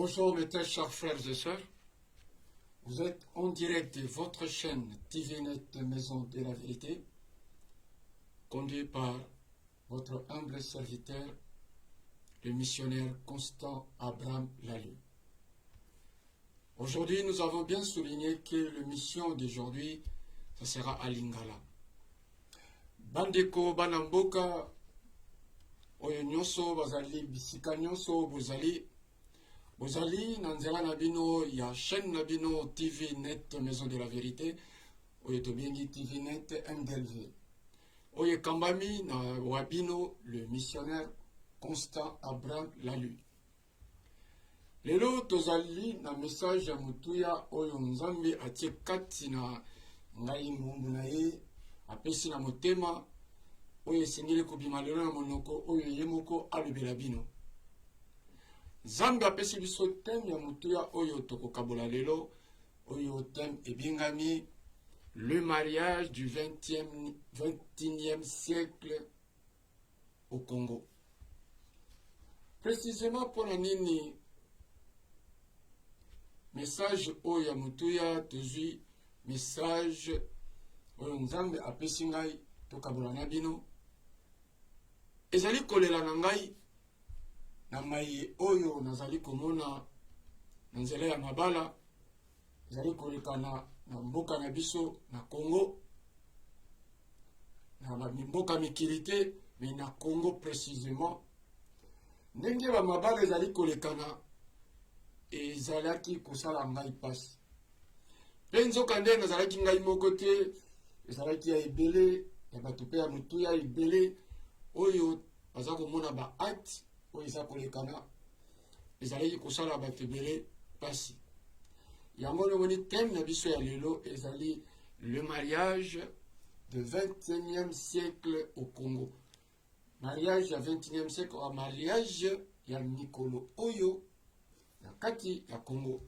Bonjour mes très chers frères et sœurs. Vous êtes en direct de votre chaîne TVNet Maison de la Vérité, conduit par votre humble serviteur, le missionnaire Constant Abraham Lalu. Aujourd'hui, nous avons bien souligné que la mission d'aujourd'hui, ça sera à Lingala. Bandeko Banamboka, Oyo Nyonso, Bazali, Bisika Nyonso, Bozali, Nanzela Nabino, ya chaîne Nabino TV Net Maison de la Vérité, Oyo Tobengi TV Net MDLV. Oyo Kambami, na Wabino, le missionnaire Constant Abraham Lalu. Lelo tozali na message ya mutuya oyo Nzambe atie kati na ngai ngumbu na ye apesi na motema oyo esengeli kobima lelo na monoko oyo ye moko alobela bino. Nzambe apesi biso teme ya mutuya oyo tokokabola lelo oyo teme ebingami le mariage du 21e siècle au Congo. Précisément pour la nini message oyo ya mutuya tozwi message oyo Nzambe apesi ngai tokabola na bino ezali kolela na ngai na mai oyo nazali komona na nzela ya mabala ezali kolekana na mboka na biso na Congo na mboka mikili te mais na Congo précisément ndenge ba mabala ezali kolekana ezalaki kosala ngai pasi mpe nzoka nde nazalaki ngai moko te ezalaki ya ebele ya bato mpe ya motuya ebele oyo baza komona baacte oyo eza kolekana ezalaki kosala bato ebele pasi yango nomoni teme na biso ya lelo ezali le mariage de 21e siècle au Congo. Mariage ya 21e siècle wa mariage ya mikolo oyo na kati ya Congo.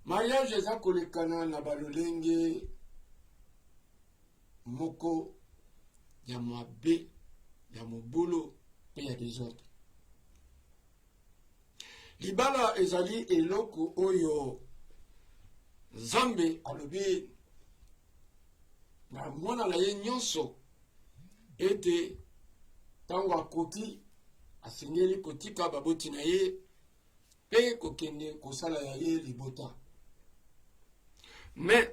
Mariage eza kolekana na balolenge moko ya mabe ya mobulu pe ya désordre. Libala ezali eloko oyo Nzambe alobi na mwana na ye nyonso ete ntango akoki asengeli kotika baboti na ye mpe kokende kosala ya ye libota. Mais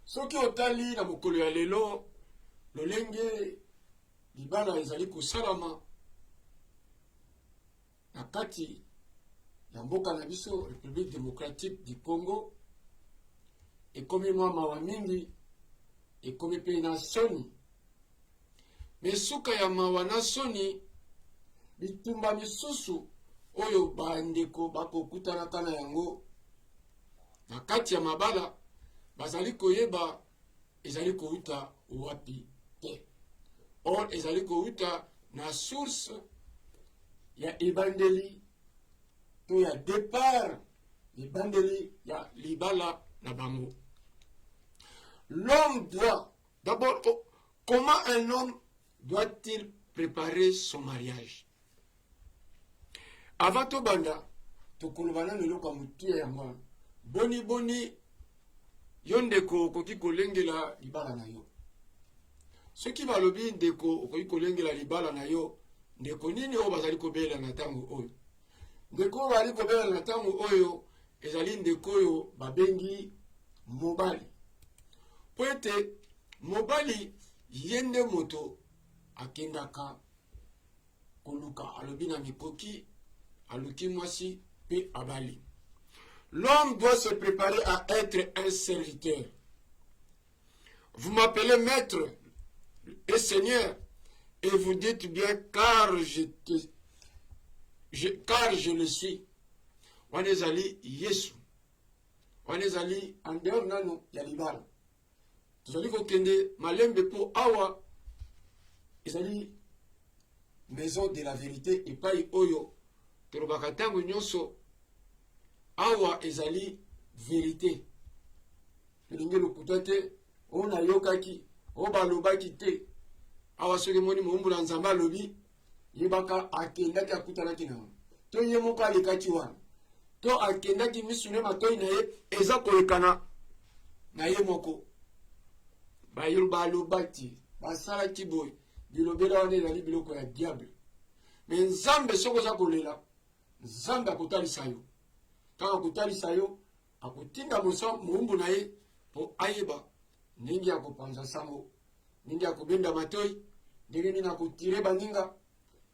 soki otali na mokolo ya lelo lolenge libala ezali kosalama na kati ya mboka na biso République démocratique du Congo ekomi mwa mawa mingi ekomi mpe na soni. Mais suka ya mawa na soni bitumba misusu oyo bandeko bakokutanaka na yango na kati ya mabala bazali koyeba ezali kouta wapi te. Or ezali kouta na source ya ebandeli to ya départ ebandeli ya libala na bango. L'homme doit d'abord, comment un homme doit-il préparer son mariage? Avant to banda tokolobana lelo kwa mutuya yango boni yo ndeko okoki kolengela libala na yo. Soki balobi ndeko okoki kolengela libala na yo ndeko nini oyo bazali kobela na ntango oyo? Ndeko oyo bazali kobela na ntango oyo ezali ndeko oyo babengi mobali. Po ete mobali ye nde moto akendaka koluka alobi na mikoki aluki mwasi pe abali. L'homme doit se préparer à être un serviteur. Vous m'appelez maître et seigneur et vous dites bien car je le suis. Wanezali Yesu. Wanezali en dehors nanu ya libala. Tozali kokende malembe po awa ezali maison de la vérité epai oyo tolobaka ntango nyonso awa ezali vérité. Tolingi lokuta te oyo nayokaki oyo balobaki te awa soki moni mombula Nzambe alobi yebaka akendaki akutanaki na to ye moko alekaki wana to akendaki misune matoi na ye eza kolekana na ye moko balobaki basalaki boye bilobela wana ezali biloko ya diable me nzambe soki oza kolela nzambe akotalisa yo kaka kotalisa yo akotinda moumbu na ye mpo ayeba ndenge ya kopanza sango ndenge ya kobenda matoi ndenge nini akotire baninga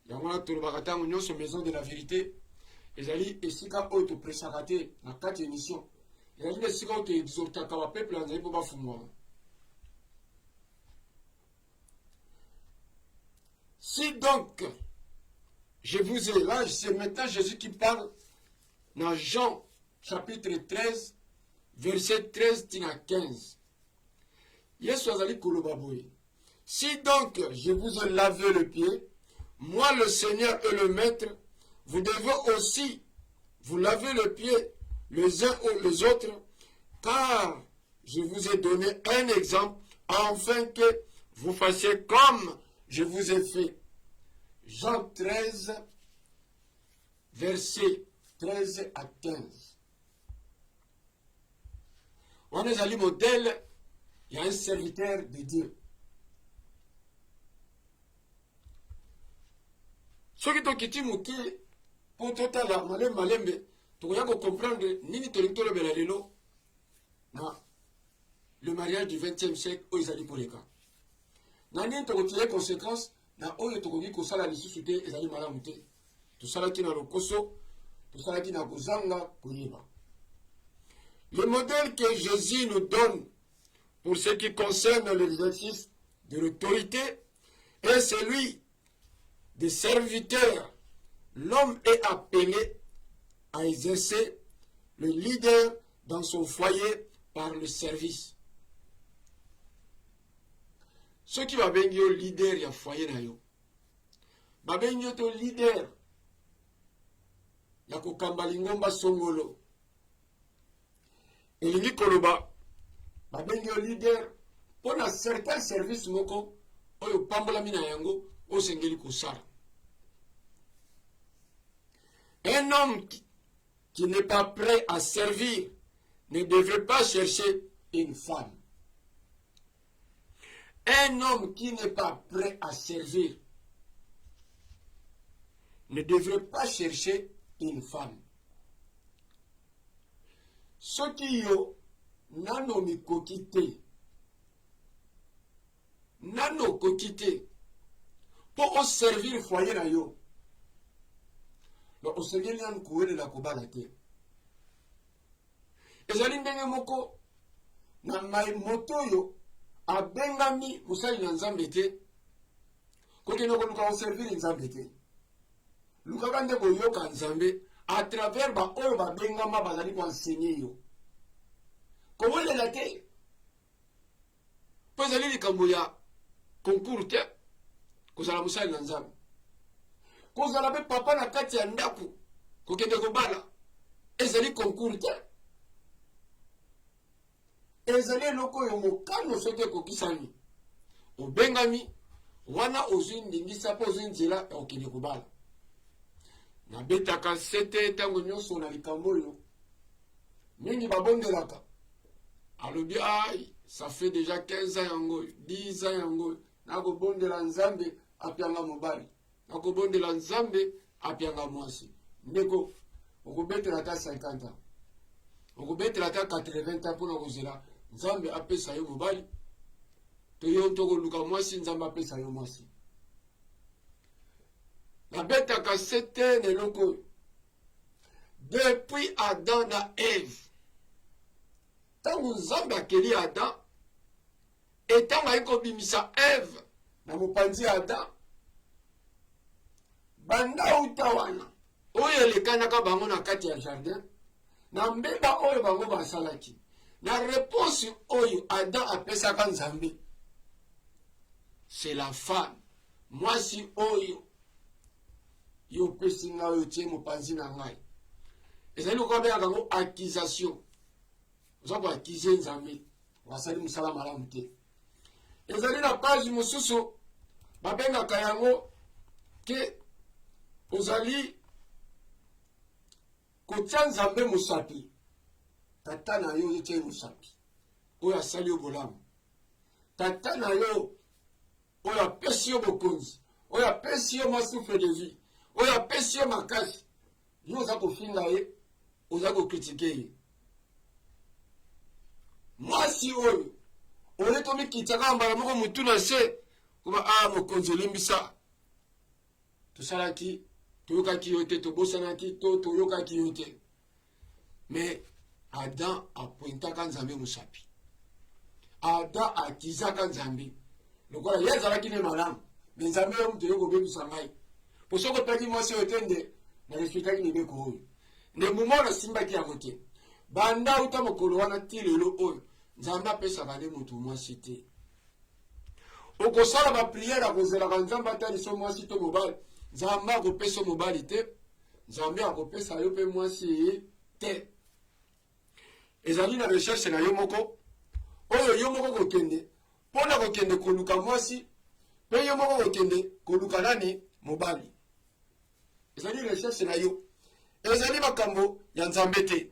yango wana tolobaka ntango nyonso maison de la vérité ezali esika oyo topresaka te na kati émission ezali na esika oyo toexhortaka bapeuple azali mpo bafungwama. Si donc je vous ai là, c'est maintenant Jésus qui parle dans Jean chapitre 13 verset 13 à 15. Yesu azali koloba boye. Si donc je vous ai lavé le pied, moi le Seigneur et le Maître, vous devez aussi vous laver le pied les uns ou les autres, car je vous ai donné un exemple, afin que vous fassiez comme je vous ai fait. Jean 13, versets 13 à 15. On est allé modèle, il y a un serviteur de Dieu. Ce qui tokiti muki pour totala malembe tokoya ko comprendre nini tolitolo bela lelo na le mariage du 20e siècle o ezali pour les cas. Na nini tokotire conséquence na oyo tokoki kosala lisusu te ezali malamu te. Tosalaki na lokoso, tosalaki na kozanga koyeba. Le modèle que Jésus nous donne pour ce qui concerne l'exercice de l'autorité est celui des serviteurs. L'homme est appelé à exercer le leader dans son foyer par le service. Ce qui va bien le leader ya foyer na yo. Ba bien to leader ya kokamba lingomba songolo. Elingi koloba ba bien le leader pour un certain service moko oyo pambola mina yango o sengeli kosala. Un homme qui n'est pas prêt à servir ne devrait pas chercher une femme. Un homme qui n'est pas prêt à servir ne devrait pas chercher une femme. Ce qui yo nano mikokite, nano kokite, pour servir foyer na yo. Donc, au Seigneur, il y a un courrier de la Kobala te. Et j'allais ndenge moko, na mai moto yo, a bengami, musali na nzambe te, koke no luka servir nzambe te. Luka kande ko yoka nzambe, à travers ba oyo ba bengama bazali ko enseigner yo. Comment le la te? Po ezali likambo ya concours te, kozala musali na nzambe. Kozala be papa na kati ya ndaku kokende kobala ezali concours te ezali loko yo mokano sote kokisani obengami wana ozwi ndingisa po ozwi nzela ya kokende kobala na betaka sete tango nyonso na likambo oyo mingi babondelaka alobi ai ça fait déjà 15 ans yango 10 ans yango nakobondela nzambe apianga mobali nakobondela nzambe apianga mwasi ndeko okobetela ata 50 ans okobetela ata 80 ans mpona kozela nzambe apesa yo mobali to yo tokoluka mwasi nzambe apesa yo mwasi nabetaka sete neloko depuis Adam na Eve ntango nzambe akeli Adam etango ayi kobimisa Eve na mopanzi ya Adam banda uta wana oyo elekanaka bango na kati ya jardin na mbeba oyo bango basalaki na réponse oyo Adam apesaka nzambe c'est la femme mwasi oyo yo pesi nga oyo tie mopanzi na ngai ezali lokola bengaka yango accusation oza koakize nzambe wasali mosala malamu te ezali na page mosusu babengaka yango ke ozali kotia nzambe mosapi tata na yo otie mosapi oyo asali yo bolamu tata na yo oyo apesi yo bokonzi oyo apesi yo masouffle de vie oyo apesi yo makasi yo oza kofinga ye oza kokritike ye mwasi oyo ole tomikitiaka mbala moko mutu na se koba mokonzi olimbisa tosalaki toyokaki yo te tobosanaki to toyokaki yo te me Adam apointaka nzambe mosapi Adam akizaka nzambe lokola ye azalaki ne malamu me nzambe yo mutu oyo kobebisa ngai po soki otaki mwasi oyo te nde na respektaki mibeko oyo nde moma nasimbaki yango te banda uta mokolo wana ti lelo oyo nzambe apesaka nde mutu mwasi te okosala bapriere akozelaka nzambe ataliso mwasi to mobali nzambe akopesa mobali te nzambe akopesa yo mpe mwasi te ezali na recherche na yo moko oyo yo moko kokende mpona kokende koluka mwasi mpe yo moko kokende koluka nani mobali ezali recherche na yo ezali makambo ya nzambe te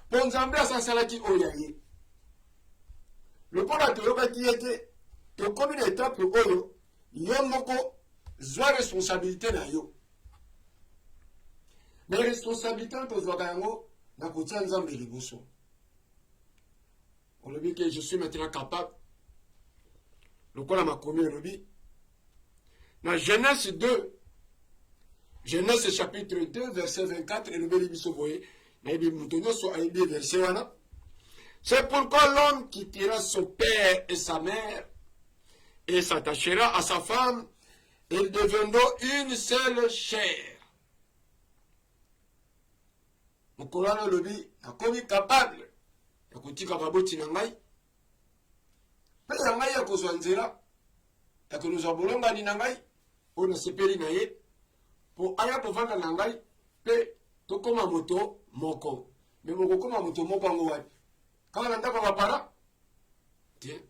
mpo nzambe asasalaki oyo ya ye lokola toyokaki ye te tokomi na etape oyo yo moko zwa responsabilité na yo me responsabilité oyo tozwaka yango na kotia nzambe liboso olobi ke je suis maintenant capable lokola makomi elobi na Genèse 2 Genèse chapitre 2 verset 24 elobeli biso boye nayebi moto nyonso ayebi verset wana c'est pourquoi l'homme quittera son père et sa mère et s'attachera à sa femme et ils deviendront une seule chair mokolo wana olobi nakomi capable ya kotika baboti na ngai mpe ya ngai ya kozwa nzela ya kolozwa bolongani na ngai oyo nasepeli na ye mpo aya kovanda na ngai mpe tokóma moto moko me bokokóma moto moko yango wapi kaka na ndako ya bapara te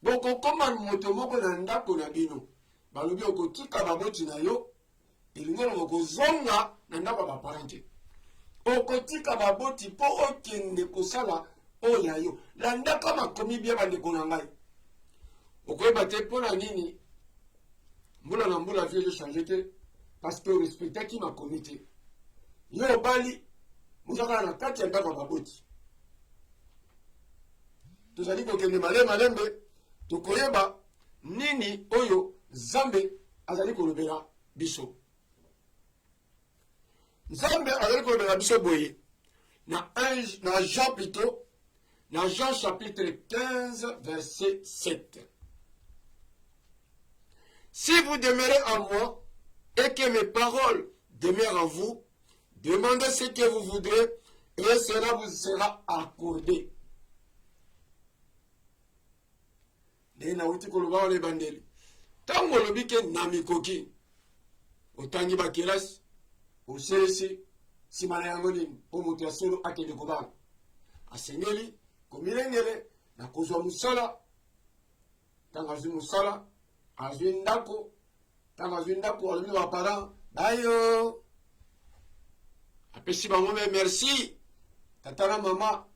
bokokóma moto moko na ndako na bino balobi okotika baboti na yo elingo na bokozonga na ndako ya bapara te okotika baboti mpo okende kosala oyo ya yo landa kama makomi bie bandeko na ngai okoyeba te mpo na nini mbula na mbula vie ezochange te parce que orespectaki makomi te yo obali mozakala na kati ya ndako ya baboti tozali kokende malembe tokoyeba nini oyo nzambe azali kolobela biso nzambe azali kolobela biso boye na Jean plutôt dans Jean chapitre 15 verset 7 si vous demeurez en moi et que mes paroles demeurent en vous demandez ce que vous voudrez et cela vous sera accordé nde nauti koloba wana ebandeli ntango olobi ke na mikoki otangi bakelasi oselisi nsima na yango nini mpo moto ya solo akende kobala asengeli komilengele na kozwa mosala ntango azwi mosala azwi ndako ntango azwi ndako alobi na baparent bayo apesi bango me merci tata na mama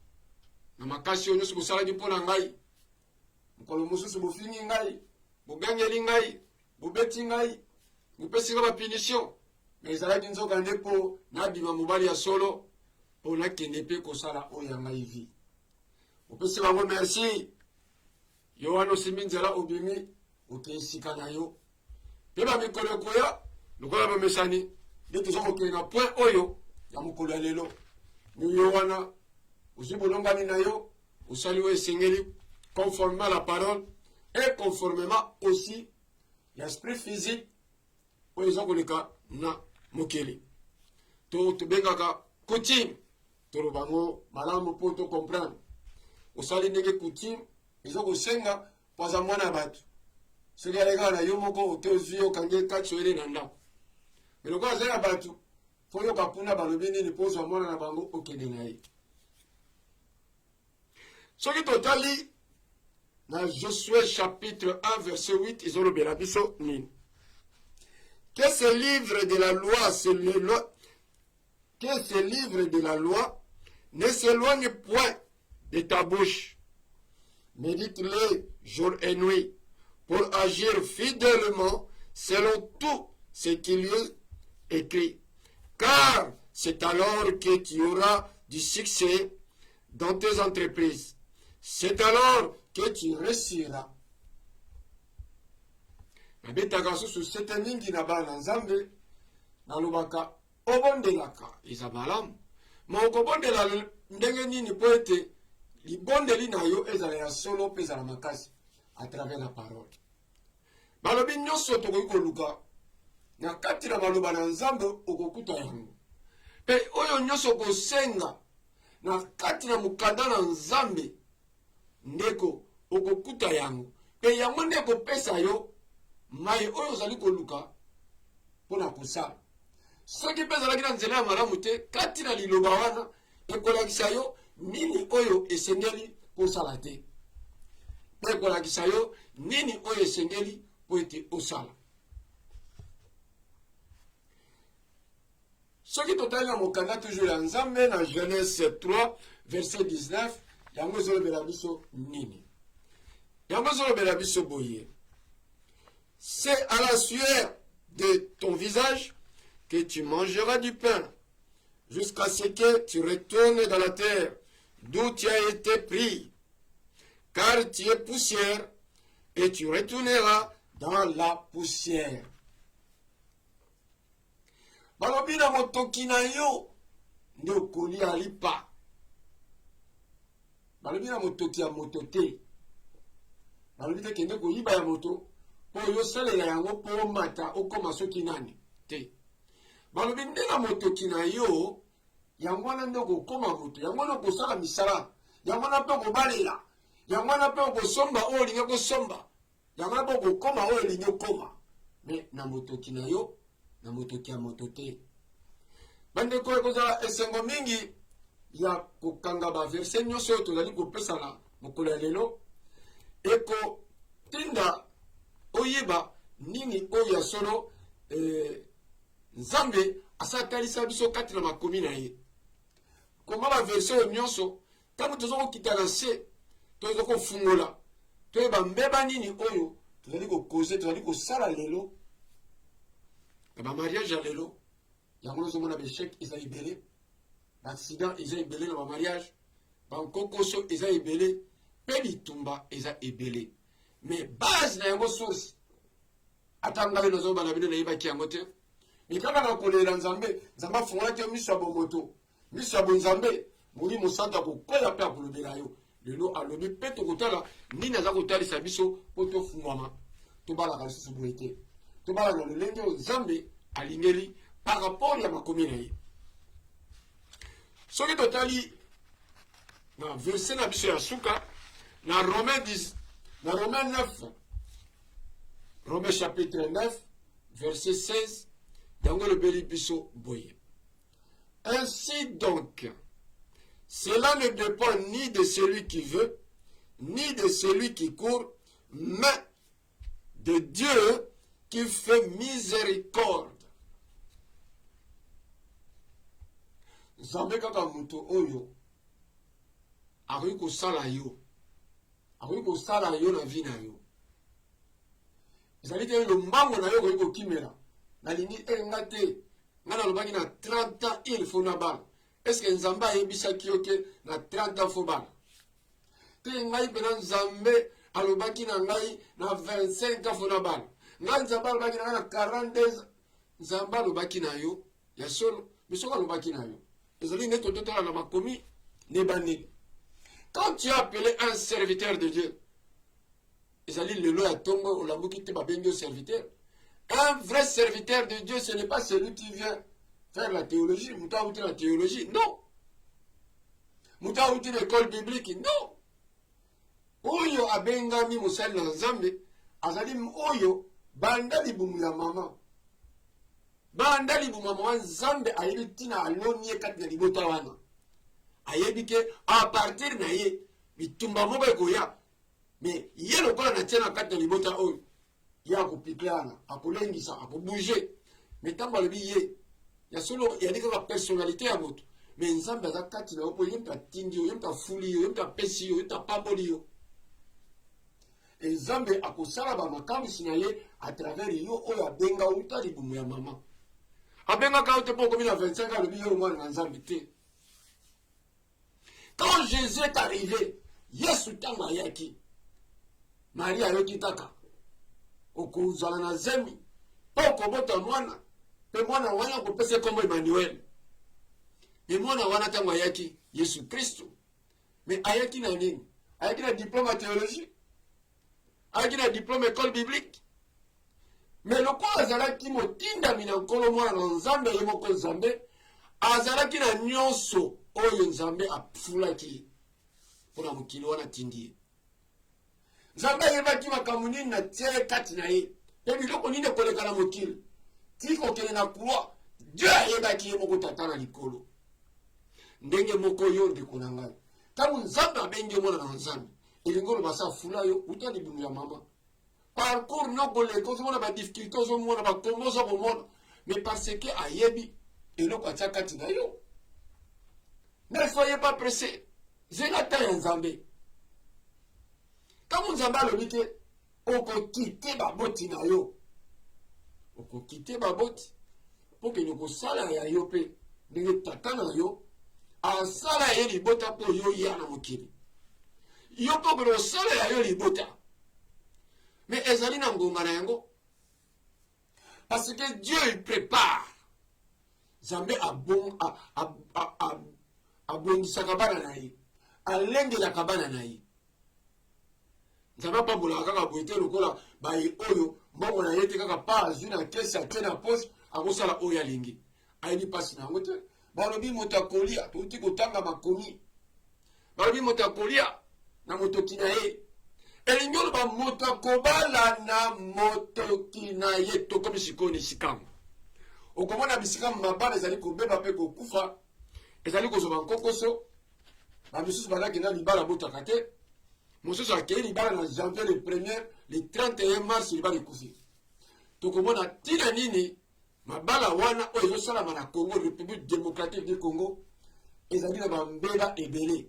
na makasi oyo nyonso bosalaki mpo na ngai mokolo mosusu bofingi ngai bogangeli ngai bobeti ngai bopesika bapunition me ezalaki nzoka nde mpo nabima mobali ya solo mpo nakende mpe kosala oyo ya ngai vi opesi bango merci yo wana osimbi nzela obimi oke esika na yo mpe bamikolo ekoya lokola bamesani nde toza kokende na point oyo ya mokolo ya lelo yo wana ozwi bolongani na yo osali oyo esengeli conformément à la parole et conformément aussi l'esprit physique oyo eza koleka na mokili to tobengaka coutume tolobango malamu mpo tocomprendre osali ndenge coutume eza kosenga mpo aza mwana ya bato soki alekaka na yo moko ote ozwi okangi kati oyele na ndako me lokola azali na bato fo yoka kuna balobi nini mpo ozwa mwana na bango okende na ye soki totali dans Josué chapitre 1 verset 8 ils ont le nini que ce livre de la loi que ce livre de la loi ne s'éloigne point de ta bouche. Médite-le jour et nuit pour agir fidèlement selon tout ce qu'il y est écrit. Car c'est alors que tu auras du succès dans tes entreprises. C'est alors que tu réussiras. Nabetaka susu sete mingi na bana nzambe nalobaka obondelaka eza malamu ma okobondela ndenge nini po ete libondeli na yo ezala ya solo mpe ezala makasi à travers la parole. Balobi nyonso tokoki koluka na kati na maloba na nzambe okokuta yango mpe oyo nyonso okosenga na kati na mokanda na nzambe ndeko okokuta yango mpe yango nde ekopesa yo mai oyo ozali koluka mpona kosala. Soki mpe ezalaki na nzela ya malamu te kati na liloba wana ekolakisa yo nini oyo esengeli kosala te mpe ekolakisa yo nini oyo esengeli po ete osala. Soki totali na mokanda toujours ya nzambe na Genèse 3 verset 19 yango ezolobela biso nini? Yango ezolobela biso boye: c'est à la sueur de ton visage que tu mangeras du pain, jusqu'à ce que tu retournes dans la terre d'où tu as été pris, car tu es poussière, et tu retourneras dans la poussière. Balobi na motoki na yo nde okolia lipa. Balobi na motoki ya moto te. Balobi te kende koyiba ya moto po yosalela yango po omata okoma soki nani te. Balobi nde na motoki na yo yango wana nde okokoma moto, yango wana okosala misala, yango wana mpe okobalela, yango wana mpe okosomba oyo olingi okosomba, yango wana mpe okokoma oyo olingi okoma. Me na motoki na yo na motoki ya moto te. Bandeko ekozala esengo mingi ya kokanga baverse nyonso oyo tozali kopesana mokolo ya lelo ekotinda oyeba nini oyo ya solo nzambe asatalisa biso kati na makomi na ye. Koma baverse oyo nyonso ntango toza kokita na se toza kofungola toyeba mbeba nini oyo tozali kokoze tozali kosala lelo na bamariage ya lelo. Yango nazomona beshek eza ebele, baaccident eza ebele na bamariage, bankokoso eza ebele, mpe bitumba eza ebele. Me base na yango source ata ngai nazobana bino nayebaki yango te. Me kaka na kolela nzambe, nzambe afungolaki yo miso ya bomoto, miso ya bonzambe, molimo santo akokwela mpe akolobela yo. Lelo alobi mpe tokotala nini aza kotalisa biso mpo tofungwama tobalaka lisusu boye te. Tobalaka na lolenge oyo nzambe alingeli par rapport ya makomi na ye. Soki totali na verse na biso ya suka na Romains 9, Romains chapitre 9 verset 16 yango lobeli biso boye: ainsi donc cela ne dépend ni de celui qui veut ni de celui qui court, mais de Dieu qui fait miséricorde. Nzambe kaka moto oyo akoki kosala yo, akoki kosala yo na vi na yo. Ezali te lombango na yo okoki kokimela nalingi nga te nga nalobaki na 30 ans il faut na bala. Eske nzambe ayebisaki yo ke na 30 ans fo bala te? Ngai mpena nzambe alobaki na ngai na 25 ans fo na bala. Ngai nzambe alobaki na ngai na 42 ans. Nzambe alobaki na yo ya solo, misoko alobaki na yo ezali nde tototala na makomi ne banini. Quand tu es appelé un serviteur de Dieu, ezali lelo ya tongo olambuki te babengi yo serviteur. Un vrai serviteur de Dieu, ce n'est pas celui qui vient faire la théologie, muta outi la théologie, non. Muta outi l'école biblique, non. Oyo abengami mosali na nzambe azali oyo banda libumu ya mama. Banda libumu ya mama nzambe ayebi tina aloni ye kati na libota wana. Ayebi ke a partir na ye bitumba moko ekoya. Mais ye lokola na tia na kati na libota oyo ya akopikleana, akolengisa, akobouge. Mais ntango alobi ye ya solo ya dika personnalité ya moto mais nzambe aza kati na yo po ye mpe atindi yo ye mpe afuli yo ye mpe apesi yo ye mpe apamboli yo e nzambe akosala bamakamwisi na ye à travers yo oyo abenga uta libumu ya mama abengaka yo te mpo okomi na 25 alobi yo mwana na nzambe te. Quand Jésus est arrivé yesu ntango ayaki Marie ayoki kaka okozala na zemi mpo okobota mwana mpe mwana wana akopesa kombo Emmanuel. Me mwana wana ntango ayaki Yesu Kristo me ayaki na nini? Ayaki na diplôme ya théologie, ayaki na diplôme école biblique. Me lokola azalaki motindami na nkolo mwana na nzambe ye moko nzambe azalaki na nyonso oyo nzambe afulaki mpona mokili wana tindi ye. Nzambe ayebaki makambo nini na tie kati na ye mpe biloko nini ekoleka na mokili ti kokende na croix. Dieu ayebaki ye moko tata na likolo. Ndenge moko yo ndeko na ngai ntango nzambe abengi mwana na nzambe elingi oloba sa afula yo uta libumu ya mama. Parcours nokoleka ozomona badifficulté ozomona bakombo ozokomona mais parce que ayebi eloko atia kati na yo. Ne soyez pas pressé, zenga ta ya nzambe. Ntango nzambe alobi te okokite baboti na yo okokite baboti mpo kende kosala ya yo mpe ndenge tata na yo asala ye libota mpo yo ya na mokili yo mpo kende kosala ya yo libota. Mais ezali na ngonga na yango parce que Dieu il prépare. Nzambe abongisaka bana na ye alengelaka bana na ye. Nzambe apambolaka kaka boye te lokola baye oyo mbongo na ye te kaka pa azwi na kesi atie na poche akosala oyo alingi ayebi mpasi na yango te. Balobi moto akolia touti kotanga makomi balobi moto akolia na motoki na ye elingi oloba moto akobala na motoki na ye tokomi sikoyo ni sikambo. Okomona bisika mabala ezali kobeba mpe kokufa ezali kozwa nkokoso bamisusu bazakenda libala botaka te mosusu akei libala na janvier le 1er le 31 mars libala ekufi. Tokomona ntina nini mabala wana oyo ezosalama na Congo République démocratique du Congo ezali na bambeba ebele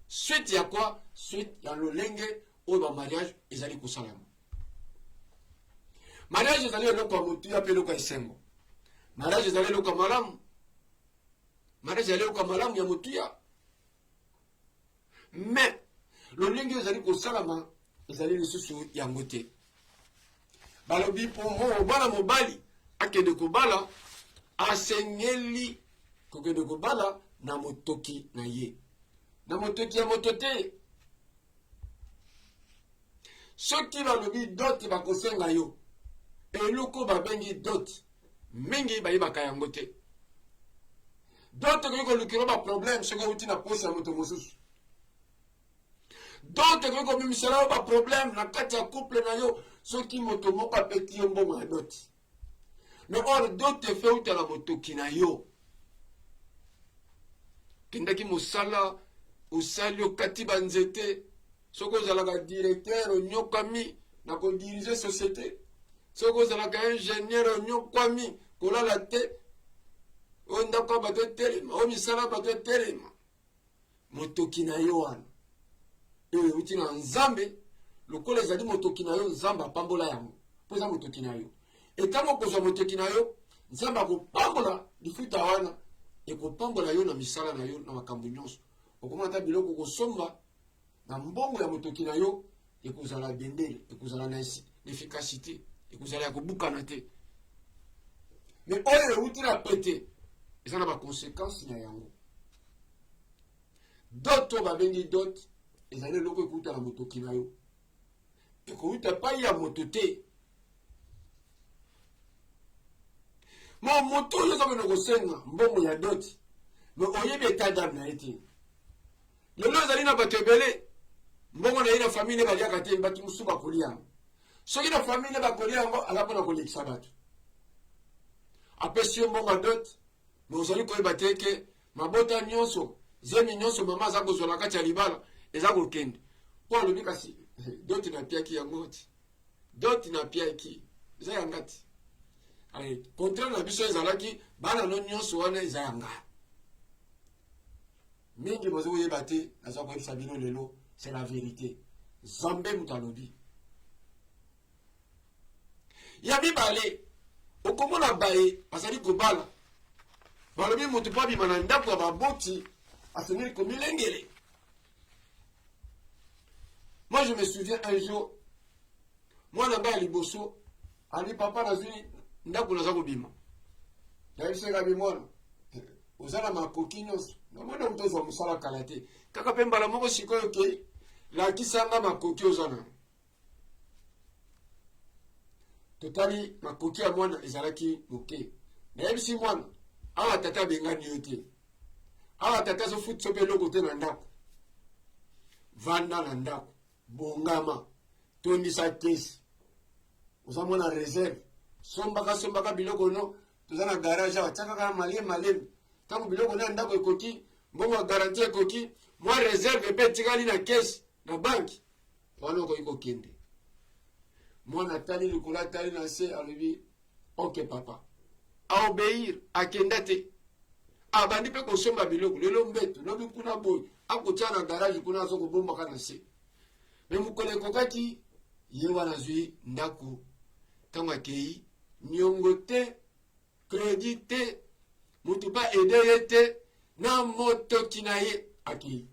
suite ya kwa suite ya lolenge oyo bamariage ezali kosalama. Mariage ezali eloko ya motuya mpe eloko ya esengo. Mariage ezali eloko ya malamu. Mariage ezali eloko ya malamu ya motuya. Mais lolenge ezali kosalama ezali lisusu yango te. Balobi mpo mobala mobali akende kobala asengeli kokende kobala na motoki na ye na motoki ya moto te. Soki balobi dot bakosenga yo eloko babengi dot mingi bayebaka yango te. Dot okoki kolukira baproblème soki outi na posi ya moto mosusu. Dot okoki kobimisela yo baproblème na kati ya couple na yo soki moto moko apeki yo mbongo ya dot. Mais or dot efe uta na motoki na yo kendaki mosala osali okati banzete soki ozalaka directeur onyokwami na kodirige société soki ozalaka ingénieur onyokwami kolala te oyo ndako ya bato etelema oyo misala ya bato etelema motoki na yo wana oyo euti na nzambe lokola ezali motoki na yo nzambe apambola yango mpo eza motoki na yo etango okozwa motoki na yo nzambe akopambola lifuta wana ekopambola yo na misala na yo na makambo nyonso okomona ata biloko kosomba na mbongo ya motoki na yo ekozala bendele ekozala na efficacité ekozala ya kobukana te. Mais oyo euti na pete eza na baconséquence na yango. Dot oyo babengi dot ezali eloko ekouta na motoki na yo ekouta epai ya moto te. Mo moto oyo ozakende kosenga mbongo ya dot me oyebi etat d'âme na ye te. Lelo ezali na bato ebele mbongo na ye na famille ne baliaka te bato mosusu bakolia yango soki na famille ne bakolia yango aza mpona kolekisa bato apesi yo mbongo ya dot me ozali koyeba te ke mabota nyonso zemi nyonso mama aza kozwa na kati ya libala eza kokende mpo alobi kasi dot napiaki yango ti dot napiaki eza yanga ti contrat na biso ezalaki bana no nyonso wana eza ya ngai mingi bozo koyeba te naza koyebisa bino lelo c'est la vérité nzambe moto alobi ya mibale okomona baye bazali kobala balobi moto mpo abima na ndako ya baboti asengeli komilengele. Moi je me souviens un jour mwana ngai ya liboso ali papa nazwi ndako naza kobima nayebisaka bimwana oza na makoki nyonso namona moto ozwa mosala kala te kaka mpe mbala moko sikoyo ke lakisanga makoki oza na totali makoki ya mwana ezalaki moke nayebisi mwana awa tata abengani yo te awa tata azofutisa mpe eloko te na ndako vanda na ndako bongama tondisa kesi oza mwana reserve sombaka biloko no toza na garage awa tiakaka na malemi ntango biloko no ya ndako ekoki mbongo ya garanti ekoki mwa reserve mpe etikali na kesi na banki wana okoki kokende mwana atali likolo atali na se alobi ok papa aobeir akenda te abandi mpe kosomba biloko lelo mbeto lobi kuna boyi akotia na garage kuna azo kobombaka na se me mokolo ekokaki ye wana azwi ndako ntango akei niongo te kredi te moto mpa ede ye te na motoki na ye akei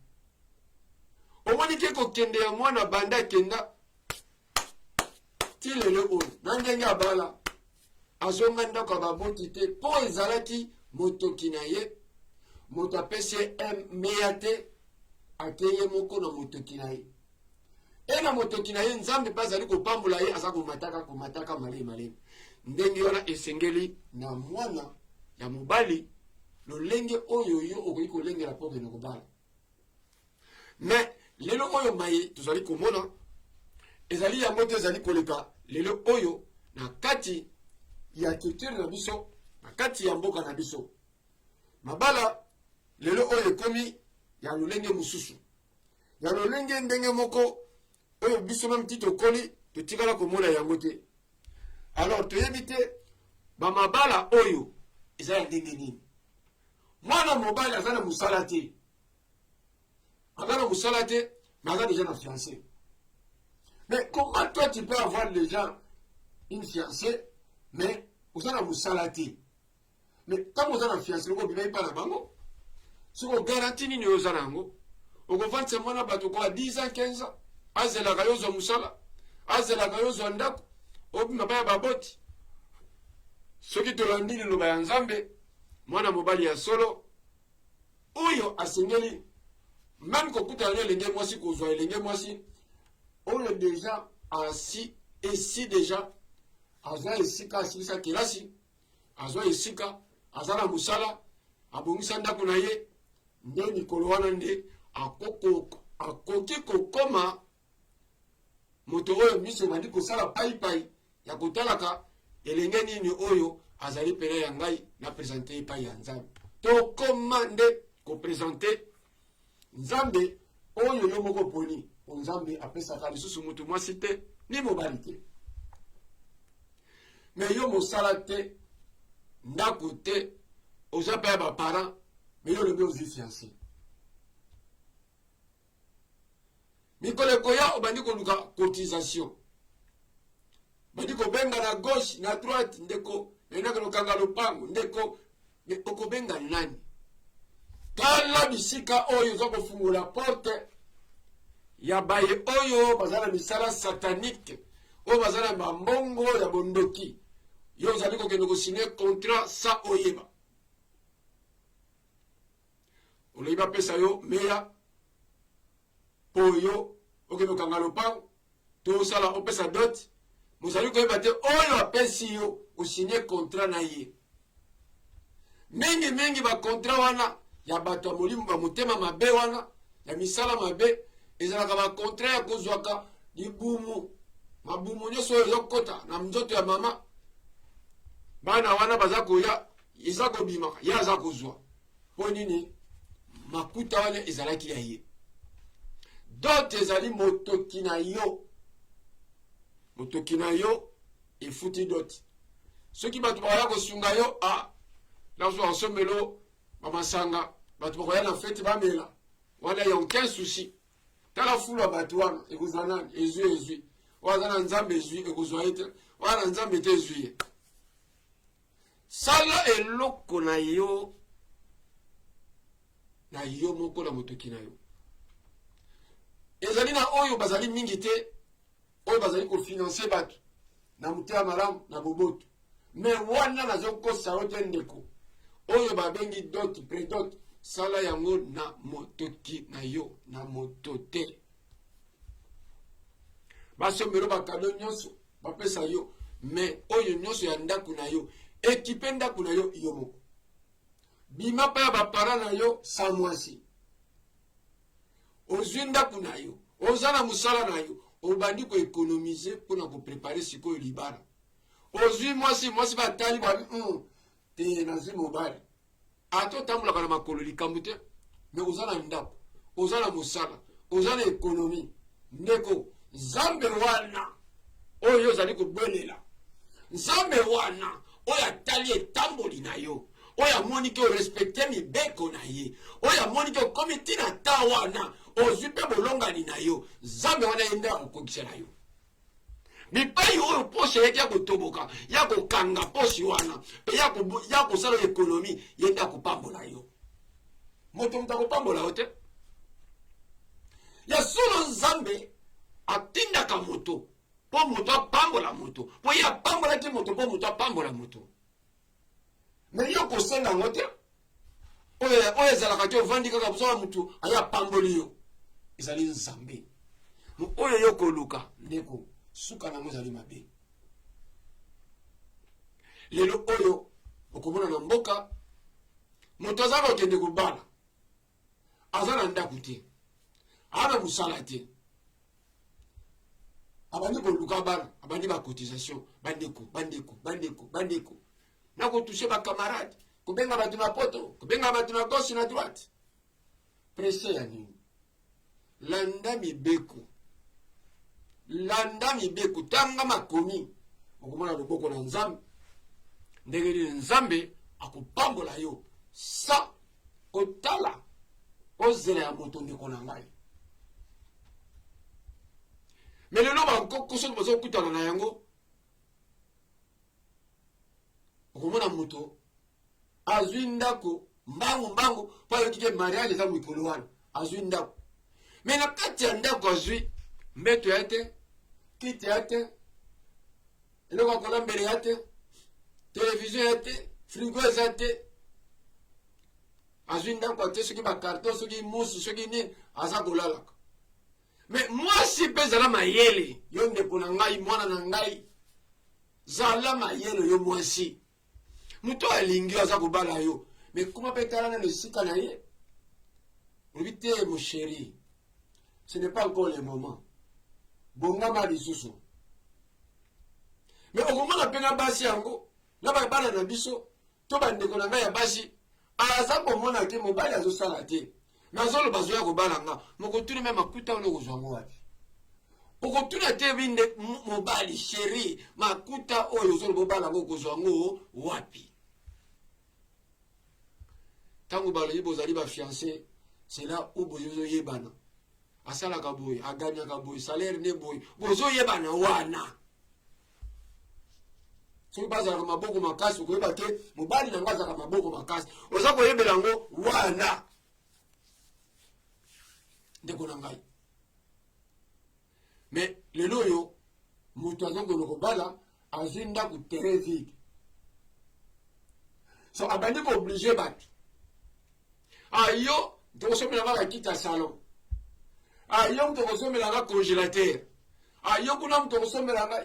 omoni ke kokende ya mwana banda akenda ti lelo oyo na ndenge abala azonga ndako ya baboti te mpo ezalaki motoki na ye moto apesi ye meya te akei ye moko na motoki na ye e na motoki na ye nzambe mpe azali kopambola ye aza komataka malemi ndenge wana esengeli na mwana ya mobali lolenge oyo yo okoki kolengela mpo kende kobala me lelo oyo maye tozali komona ezali yango te ezali koleka lelo oyo na kati ya culture na biso na kati ya mboka na biso mabala lelo oyo ekomi ya lolenge mosusu ya lolenge ndenge moko oyo biso meme ti tokoli totikala komona yango te alors toyebi te bamabala oyo eza ya ndenge nini mwana mobali aza na mosala te mais aza déjà na fiancé mais comment toi tu peux avoir déjà une fiancée mais oza na mosala te mais ntango oza na fiancé loko obimai mpa na bango soki ogaranti nini oyo oza na yango okovandisa mwana bato koa 10 ans 15 ans azelaka yo ozwa mosala azelaka yo ozwa ndako obima baya baboti soki tolandi liloba ya nzambe mwana mobali ya solo oyo asengeli meme kokutana ne elenge mwasi kozwa elenge mwasi oyo deja esi deja azwa esika asilisa kelasi azwa esika aza na mosala abongisa ndako na ye nde mikolo wana nde akoki kokoma moto oyo miso ebandi kosala paipai ya kotalaka elenge nini oyo azali pene ya ngai na presente epai ya nzambe tokoma nde kopresente nzambe oyo yo moko poni nzambe apesaka lisusu moto mwasi te ni mobali te me yo mosala te ndako te oza mpe ya baparent me yo lobi ozwi fiancé mikolo ekoya obandi koluka cotisation bandi kobenga na gauche na droite ndeko endaka lokanga lopango ndeko okobenga nani tala bisika oyo oza kofungola porte ya baye oyo baza na misala satanique oyo baza na bambongo ya bondoki yo ozali kokende kosine contrat sa oyeba olobi bapesa yo meya mpo yo okende okanga lopango to osala opesa dot mozali koyeba te oyo apesi yo osine contrat na ye mingi bakontrat wana ya bato ya molimo bamotema mabe wana ya misala mabe ezalaka bakontrat ya kozwaka libumu mabumu nyonso oyo ezokota na nzoto ya mama bana wana baza koya eza kobimaka ye aza kozwa mpo nini makuta wana ezalaki ya ye dote ezali motoki na yo efuti dote soki bato bakaya kosunga yo nazwa osomelo bamasanga bato bakoya na fete bamela wana ya aucun souci tala fulu ya bato wana ekozwa nani ezwi waza na nzambe ezwi ekozwa ye te wana nzambe te ezwi ye sala eloko na yo moko na motoki na yo ezali na oyo bazali mingi te oyo bazali kofinanse bato na motema malamu na boboto me wana nazokosa yo te ndeko oyo babengi dot predot sala yango na motoki na yo na moto te basombelo bakado nyonso bapesa yo me oyo nyonso ya ndako na yo ekipe ndako na yo yo moko bima mpa ya bapara na yo sa mwasi ozwi ndako na yo oza na mosala na yo obandi koekonomize mpona koprepare sikoyo libala ozwi mwasi batali babi te nazwi mobali ata otambolaka na makolo likambo te me oza na ndako oza na mosala oza na ekonomi ndeko nzambe wana oyo ozali kobwelela nzambe wana oyo atali etamboli na yo oyo amoni ke orespecte mibeko na ye oyo amoni ke okomi ntina ta wana ozwi mpe bolongani na yo nzambe wana ye nde akokokisa na yo bipai oyo poso yeki ya kotoboka ya kokanga posi wana mpe ya kosala ekonomi ye nde akopambola yo moto akopambola yo te ya solo nzambe atindaka moto mpo moto apambola moto mpo ye apambolaki moto mpo moto apambola moto me yo kosenga yango te oyo ezalaka te ovandi kaka bosala motu aye apamboli yo ezali nzambe oyo yo koluka ndeko suka nango ezali mabe lelo oyo okomona na mboka moto aza kokende kobala aza na ndako te ana mosala te abandi koluka bana abandi bacotisation bandeko na kotushe bakamarade kobenga bato na poto kobenga bato na gauche na droite prese ya nini landa mibeko tanga makomi okomona loboko na nzambe ndenge nini nzambe akopambola yo sa kotala ozela ya moto ndeko na ngai me lelo bankoko soki bazokutana na yango okomona moto azwi ndako mbangu mpo ayoki ke mariage eza mikolo wana azwi ndako me na kati ya ndako azwi mbeto ya te kiti ya te eloko akola mbele ya te televizio ya te frigo eza te azwi ndako ate soki bakarton soki musu soki nini aza kolalaka me mwasi mpe zala mayele yo ndeko na ngai mwana na ngai zala mayele yo mwasi moto alingi aza kobala yo me kuma mpe tala nano esika na ye olobi te mon chéri ce n'est pas encore le moment bongama lisusu me okomona mpe na basi yango na bana na biso to bandeko na ngai ya basi aza komona te mobali azosala te nazoloba zoya kobala nga mokotuni me makuta wana okozwa ngo wapi okotuna te binde mobali sheri makuta oyo ozoloba obala ngo okozwa ngo wapi ntango balobi bozali bafiance c'est là où bozoyebana asalaka boye aganyaka boye salaire ne boye bozoyebana wana soki bazalaka maboko makasi okoyeba te mobali nango azalaka maboko makasi oza koyebela yango wana ndeko na ngai me lelo oyo moto azongolo kobala azwi ndako terrain vide so abandi kooblige bato ayo tokosomelanga bakiti ya salon ayo tokosomelanga congélateur ayo kuna tokosomelanga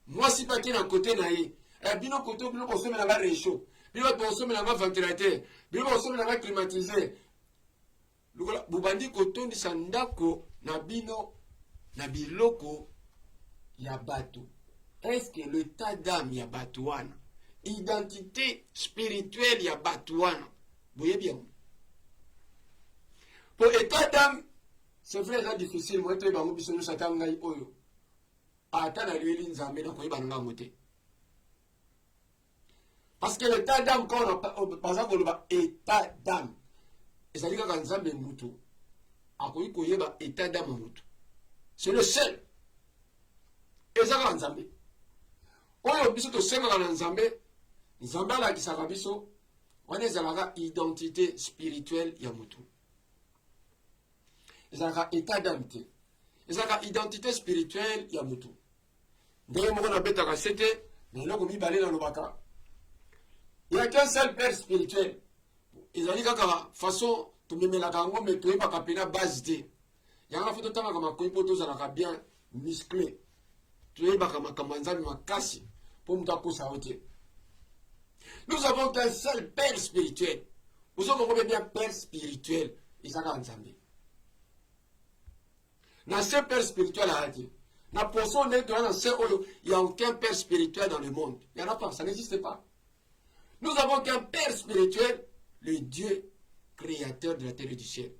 mwasi mpe ake na kote na ye bino kote bino kosomelanga réchaud bino tokosomelanga ventilateur bino kosomelanga climatiseur lukola bobandi kotondisa ndako na bino na biloko ya bato eske l'état d'âme ya bato wana identité spirituelle ya bato wana boyebi yango po état d'âme c'est vrai eza difficile mo ete bango biso nyonso ata ngai oyo ata na lieli nzambe nakoyeba na ngango te Parce que l'état d'âme, quand on a, par exemple, on a état d'âme, et ça dit que quand Nzambe mutu, akoyi koyeba état d'âme mutu. C'est le seul. Et ça quand Nzambe. Oyo biso to senga quand Nzambe, Nzambe la kisaka biso, on est à identité spirituelle ya mutu. Ezaka état d'âme te. Ezaka identité spirituelle ya mutu. Ndenge moko na betaka sete, mais là comme ibale na lobaka. Il n'y a qu'un seul père spirituel. Ils ont dit que façon, tu me mets la gango, mais tu n'es pas capable de base. Il y a un peu de temps que tu as bien musclé. Tu n'es pas capable de casser pour me taper. Nous avons qu'un seul père spirituel. Nous avons bien père spirituel. Ils ont ensemble. Dans ce père spirituel, il n'y a aucun père spirituel dans le monde. Il n'y en a pas, ça n'existe pas. Nous avons qu'un père spirituel, le Dieu créateur de la terre et du ciel.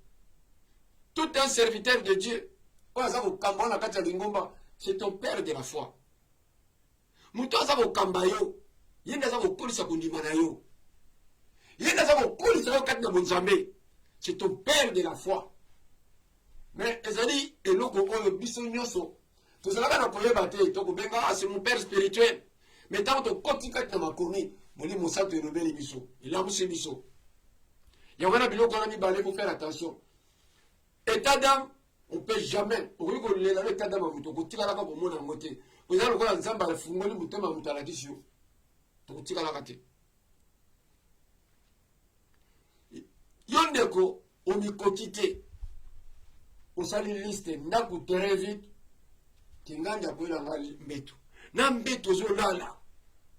Tout un serviteur de Dieu, c'est ton père de la foi. C'est ton père de la foi. Mais Ezali et l'autre, c'est mon père spirituel. Mais tant que tu continues à m'accorder, il a poussé biso. Il y a un bilot qu'on a mis balai pour faire attention. État d'âme, on ne peut jamais. Pour que l'état d'âme, vous avez la pour mon amoté. Vous avez le droit de zamba, le fumé, le mouton, le mouton, la tissue. Tu as la raté. Yondeko, on m'y quotité. On s'allie liste, n'a coûté très vite. Qui gagne à la mbeto. N'a mbeto zolala.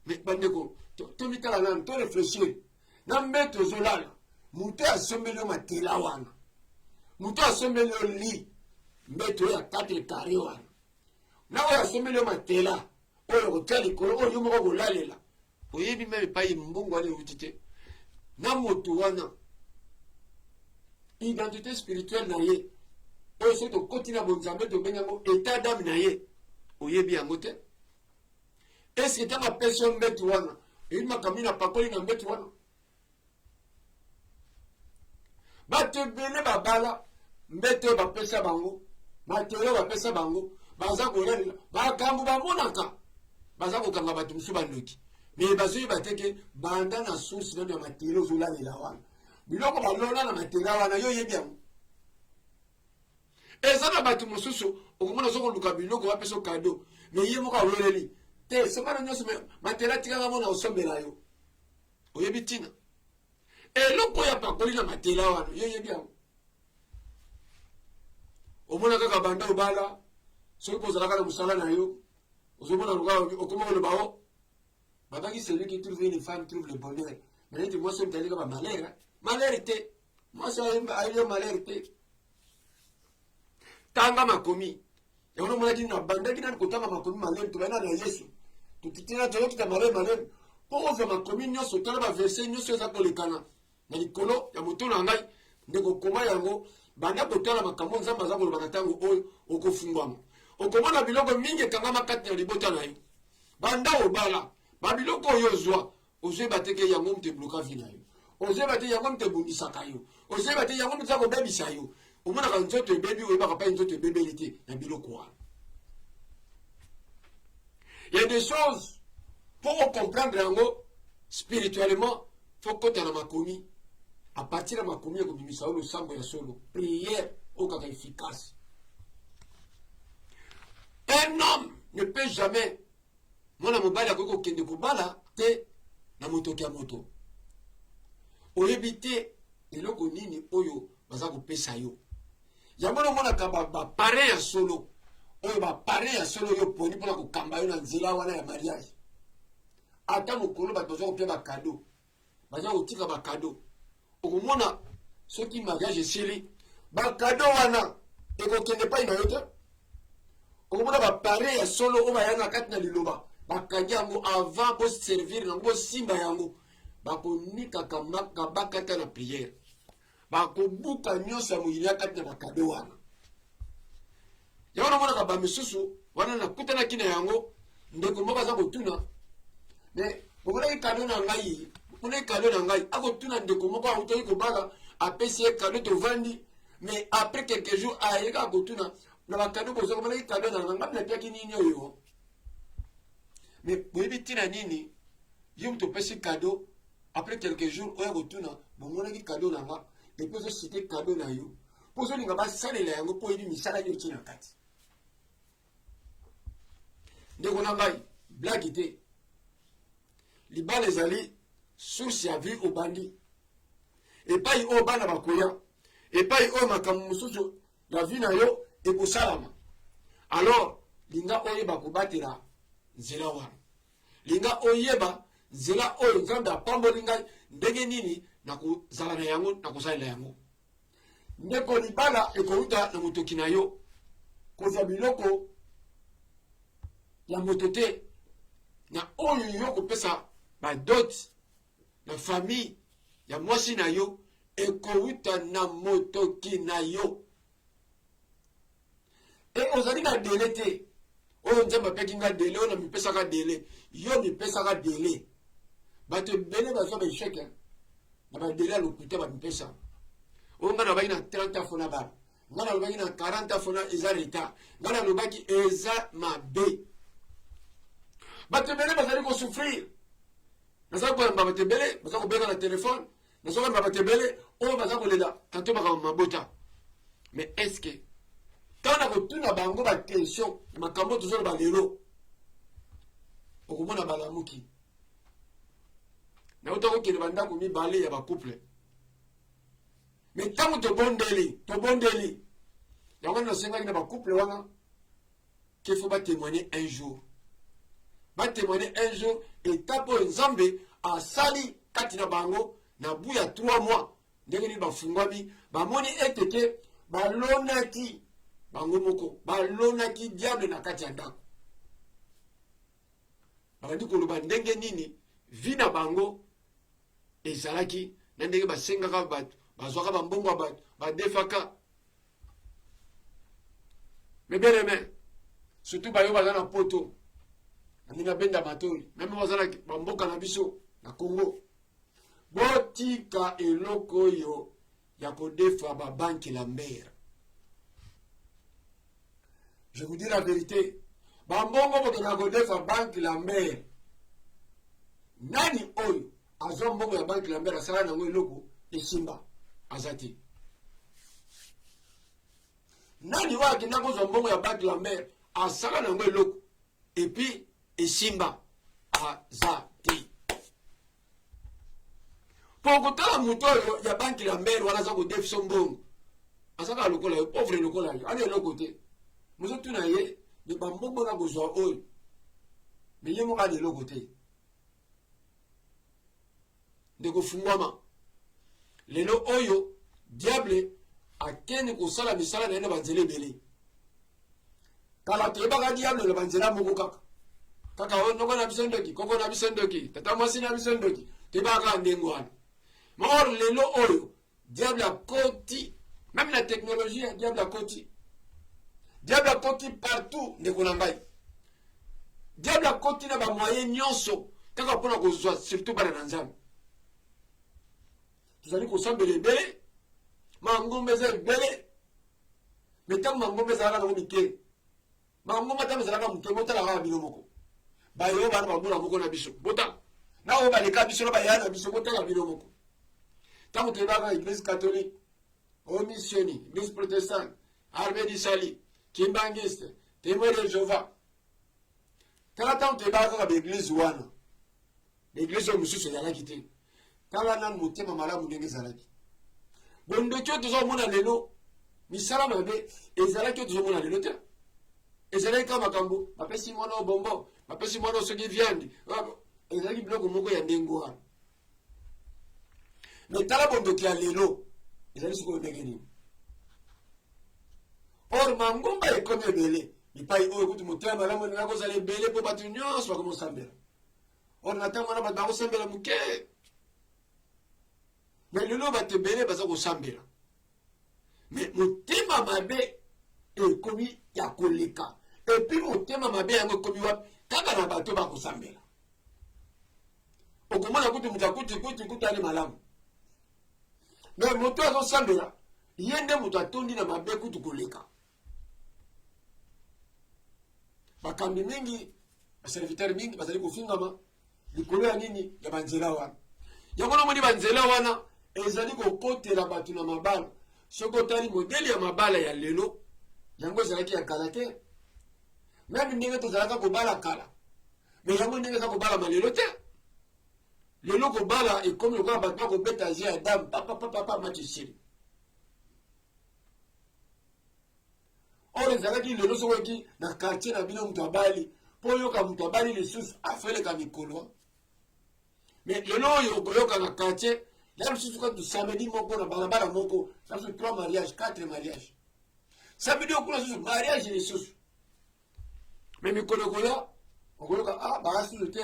Mais bandeko. Tu me dis, tu réfléchis. Dans le zolal, tu as semé le matelawan. Tu as semé le lit. Tu as 4 carrés. Tu as semé le matela. Tu as hôtel, tu as hôtel. Tu as même pas eu mbongo à l'utité. Namotuana. Identité spirituelle naye. Tu as continué à bonzambe de benyango. État d'âme naye. Tu as bien goûté. Est-ce que tu as ma personne metuana? Il m'a kamina pakoli na mbetu wana. Batebele babala mbeto ba pesa bango. Batelo ba pesa bango. Baza kolela bakambu bamonaka. Baza kokanga batu musu bandoki. Mais bazoyi bateke banda na source na matelo zola lela wana. Biloko balona na matela wana yo yebiam. Eza na batu mususu okomona soko luka biloko ba pesa cadeau. Mais yemo ka oleleli. C'est pas le matela tika mona osombela yo. Oyebitina. Et loko ya pakoli na matela wana yo yebia. Omona kaka banda obala, soki kozala kala musala na yo, ozomona luka okoma le bao. Babaki celui qui trouve une femme trouve le bonheur. Mais dit moi c'est m'tali ka malheur. Malheur était. Moi ça ayo malheur était. Tanga makomi. Yaona mwana dina banda kina kotanga makomi malheur to bana na Yesu. Tukitina tolo kita malheur. Pour ouvrir ma commune nyonso tala ba verset nyonso eza kolekana. Na likolo ya moto na ngai ndeko koma yango banda kotala makambo nzamba za koloba na tango oyo okofungwama. Okomona biloko mingi kangama kati na libota na yo. Banda obala, ba biloko oyo zwa, ozwe bateke yango mte bloka vina yo. Ozwe bateke yango mte bundisaka yo. Ozwe bateke yango mte ko bebisa yo. Omona ka nzoto bebi oyeba ka pa nzoto bebelité na biloko wana. Il y a des choses, pour comprendre yango, spirituellement, il faut que tu aies ma commis. À partir de ma commis, il y a le sang de solo. Prière au cas efficace. Un homme ne peut jamais. Moi, je ne peux pas te na moto kia moto. Oyebite, eloko nini oyo, baza ko pesa yo. Yamona mona kaba ba pare ya solo. Oyo ba pare ya solo yo poni pona ko kamba yo na nzela wana ya mariage. Ata mokolo ba tozo ko pe ba cadeau. Baza ko tika ba cadeau. Okomona soki mariage esili ba cadeau wana eko kende pa ina yote. Okomona ba pare ya solo o ba yana kati na liloba. Ba kanya yango avant pour servir nango simba yango. Ba ko nika kamaka bakata na prière. Ba ko buka nyosa muyilia kati na ba cadeau wana. Yawana mwana ka misusu wana na kutana kina yango ndeko mboka za kotuna. Mais omonaki cadeau na ngai omonaki cadeau na ngai akotuna ndeko moko autaki kobala apesi ye cadeau tovandi mais après quelques jours ayeka akotuna na bakado bozoko omonaki cadeau na ngai ngami napiaki nini oyo mais boyebi ntina nini yo moto opesi cadeau après quelques jours oyo akotuna bomonaki cadeau na nga epuis ozosite cadeau na yo mpo ozolinga basalela yango mpo oyebi misala nyonso na kati ndeko na ngai blagi te libala ezali source ya vie obandi epai oyo bana bakoya epai oyo makambo mosusu ya vie na yo ekosalama alors linga oyeba kobatela nzela wana linga oyeba nzela oyo nzambe apamboli ngai ndenge nini nakozala na yango nakosalela yango ndeko libala ekouta na motoki na yo kozwa biloko ya moto te na oyo yo kopesa badoti na famille ya mwasi na yo ekouta na motoki na yo e ozali na dele te oyo nzambe apeki nga dele oyo na mipesaka dele yo mipesaka dele bato ebele bazwa baesheke na badele ya lokuta bamipesa oyo nga nalobaki na 30 fona bana nga nalobaki na 40 fona eza retard nga nalobaki eza mabe bato ebele bazali kosouffrir naza koyamba bato ebele baza kobenga na telefone naza koyamba bato ebele oyo baza kolela tanto makambo mabota mais est ce que ntango na kotuna bango batension makambo tozoloba lelo okomona balamuki nauta kokende bandako mibale ya bacouple mais ntango tobondeli yango nasengaki na bacouple wana qu'il faut batémoigner un jour étape oyo nzambe asali kati na bango na bu ya 3 mois ndenge nini bafungwami bamoni ete te balonaki bango moko balonaki diable na kati ya ndako babandi koloba ndenge nini vi na bango ezalaki na ndenge basengaka bato bazwaka bambongo ya bato badefaka mais bien aimé surtout bayo baza na poto ndinga benda matoli meme bazala bamboka na biso na Congo botika eloko oyo ya kodefa babanki la mer. Je vous dis la vérité, bambongo boto na kodefa banki la mer nani oyo azwa mbongo ya banki la mer asala nango eloko esimba azati nani oyo akenda kozwa mbongo ya banki la mer asala nango eloko epi esimba azati po kotala moto oyo ya banki la mer wana aza kodefa mbongo asaka lokola yo pauvre lokola yo ana eloko te mozotuna ye me bambongo na kozwa oyo me ye moko ana eloko te ndeko fungwama lelo oyo diable akende kosala misala na ye na banzela ebele kala toyebaka diable na banzela moko kaka oyo ndoko na biso ndoki koko na biso ndoki tata mwasi na biso ndoki toyebaka kaka ndenge wana maor lelo oyo diable akoti même na technologie diable akoti partout ndeko na ngai diable akoti na bamoyen nyonso kaka mpona kozwa surtout bana na nzambe tozali kosambela ebele mangombe eza ebele me ntango mangombe ezalaka nango mike mangombe ntango ezalaka moke botalaka bino moko bayo bana bamona moko na biso bota na oyo baleka biso na baya na biso botala bino moko ntango toyebaka église catholique omissioni église protestante armée du salut kimbangiste témoin de Jéhovah tala ntango toyebaka kaka baeglise wana baeglise oyo mosusu ezalaki te tala nanu motema malamu ndenge ezalaki bondoki oyo tozomona lelo misala mabe ezalaki oyo tozomona lelo te ezalaki kaka makambo bapesi mwana obombo bapesi mwana osoki viande ezalaki biloko moko ya ndenge wana me tala bondoki ya lelo ezali sikoyo ndenge nini or mangomba ekomi ebele bipai oyo kuti motema malamu elinga kozala ebele mpo bato nyonso bakomosambela or na ntango wana bato bakosambela moke me lelo bato ebele baza kosambela me motema mabe ekomi ya koleka epi motema mabe yango ekomi wapi kaka na bato bakosambela okomona kuti kuti ali malamu. Mais moto azosambela ye nde moto atondi na mabe kutu koleka. Bakambi mingi, baserviteri mingi bazali kofingama likolo ya nini ya banzela wana. Yango na moni banzela wana ezali kokotela batu na mabala. Soko otali modeli ya mabala ya lelo yango ezalaki ya kala te. Même ndenge tozalaka kobala kala. Mais yango ndenge eza kobala malelo te. Lelo kobala ekomi lokola bato bakobeta je ya dame papa machisiri. Or ezalaki lelo sokoki na quartier na bino mutu abali po yoka mutu abali lisusu afeleka mikolo. Mais lelo oyo okoyoka na quartier ya lisusu katu samedi moko na balabala moko ça fait 3 mariages 4 mariages. Samedi okula susu mariage lisusu. Mais mikolo koya okoyoka baasi le te.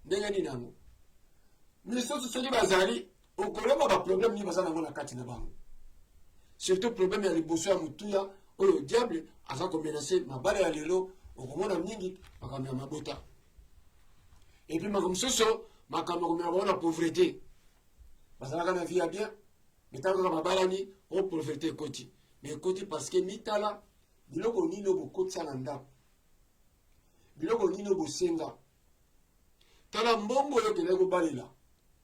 Ndenge ni nango. Lisusu soki bazali okoyoka ba problème ni bazana ngo na kati na bango. Surtout problème ya liboso ya mutuya oyo diable aza ko menacer mabala ya lelo okomona mingi makambo ya mabota. Et puis makamsoso makambo komona na pauvreté. Bazalaka na vie ya bien mitanga ka mabala ni o pauvreté koti. Mais koti parce que mitala biloko nino bokotsa na ndako. Biloko nino bosenga. Tala mbongo yo kele ko balela.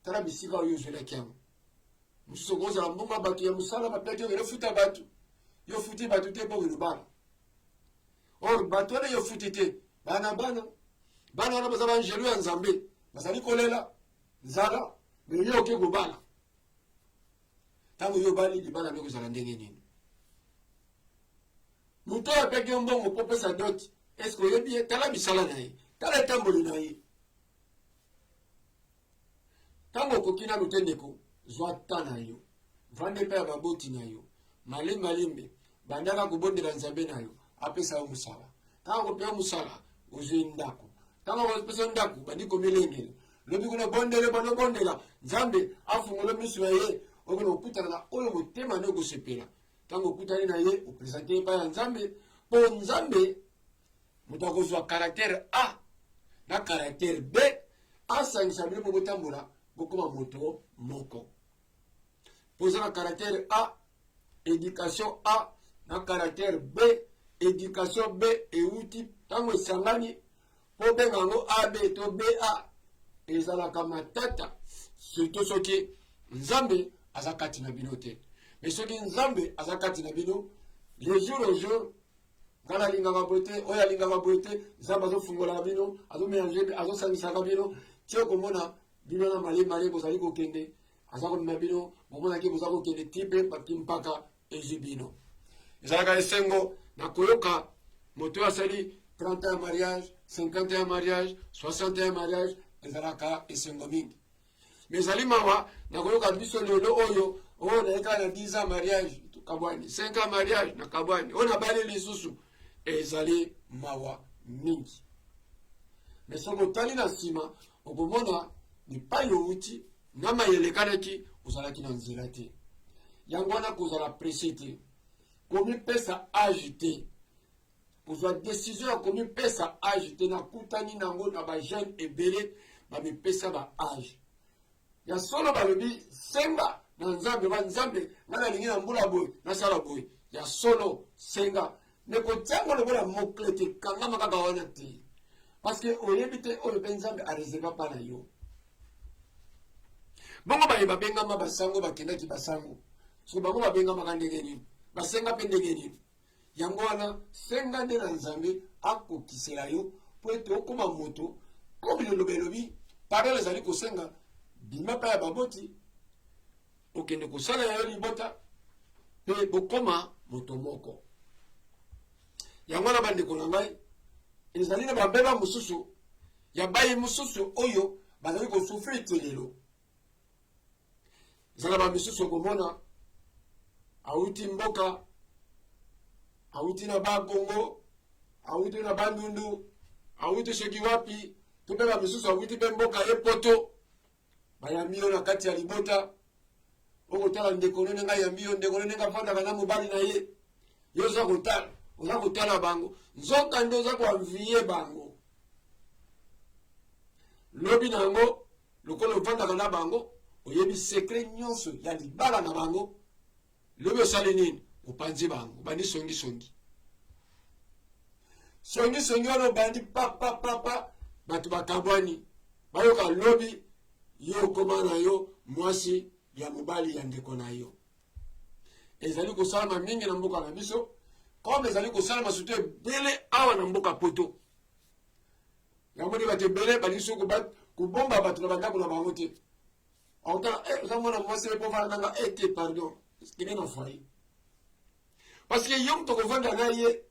Tala bisika yo zela kiamo. Mususu koza la mbongo batu ya musala mapete yo futa batu. Yo futi batu te po lubala. Or batu na yo futi te. Bana wana bazaba njelu ya nzambe. Bazali kolela nzala mais yo ke kobala. Tango yo bali libala meko zala ndenge nini. Muto ya peke mbongo popesa dot. Est-ce que yebi tala bisala na ye. Tala tamboli na ye. Tango kokina lutendeko zwa tana yo. Vande pe ya baboti na yo. Malimbe bandaka kubondela nzambe na yo. Apesa yo musala. Tango pe musala ozwe ndako. Tango wapesa ndako bandiko melengele. Lobi kuna bondela nzambe afungolo misu ya ye. Okuna okutana na oyo motema ne gosepela. Tango okutani na ye opresente pa ya nzambe. Po nzambe mutakozwa caractère A na caractère B. Asangisa biloko botambola bokoma moto moko. Poser la caractère A, éducation A, na caractère B, éducation B et outil tango sangani po bengango A B to B A ezalaka matata surtout soki nzambe azakati na bino te. Mais soki nzambe azakati na bino les jours au jour ngala lingaka bote oya lingaka bote nzambe azofungola bino azomélanger azosangisa bino tio komona bino na mali bozali kokende azako na bino momona ki bozako kende tipe mpaka ejibino ezalaka esengo na koyoka moto asali 31 mariage 51 mariage 61 mariage ezalaka esengo mingi mais ezali mawa na koyoka biso lelo oyo naika na 10 ans mariage kabwani 5 ans mariage na kabwani ona bali lisusu ezali mawa mingi. Mais soko tali na sima okomona ni payo uti na mayelekanaki uzalaki na nzela te. Yango wana kozala pressé te. Komi pesa agité. Kozwa décision ya komi pesa agité na kutani nango na ba jeune ebele ba mi pesa ba age. Ya solo balobi senga na nzambe ba nzambe ngana lingi na mbula boy na sala boy. Ya solo senga neko tsango le bola moklete kanga makaka wana te. Parce que oyebite oyo benzambe a réservé pa na yo. Bongo ba benga ma basango bakenda ki basango. So bango ba benga makandenge nini. Basenga pendenge nini. Yango wana senga de na nzambe akokisela yo po ete okoma moto ko bilolo belobi parole ezali kosenga bima pa ya baboti okende kosala ya yo libota pe bokoma moto moko. Yango wana bandeko na ngai ezali na bambeba mususu ya bayi mususu oyo bazali kosufri telelo. Zala ba misusu komona auti mboka auti na Bakongo auti na Bandundu auti sheki wapi to pe ba misusu auti pe mboka epoto bayamio na kati ya libota okotala ndeko nene ngai yambio ndeko nene ngafanda kana mobali na ye yoza kotala oza kotala bango nzoka ndo za kwa vie bango lobi na yango lokola ovandaka na bango oyebi secret nyonso ya libala na bango lobi osali nini opanzi bango obandi songisongi songisongi wana obandi papapapa bato bakabwani bayoka lobi yo okoma na yo mwasi ya mobali ya ndeko na yo ezali kosalama mingi na mboka na biso comme ezali kosalama surtout ebele awa na mboka poto yamoni bato ebele balingi so kobomba bato na bandako na bango te aotala oza mwana mwasi epo vana nanga ete pardon kende na foyer parce que yo moto kovanda na ye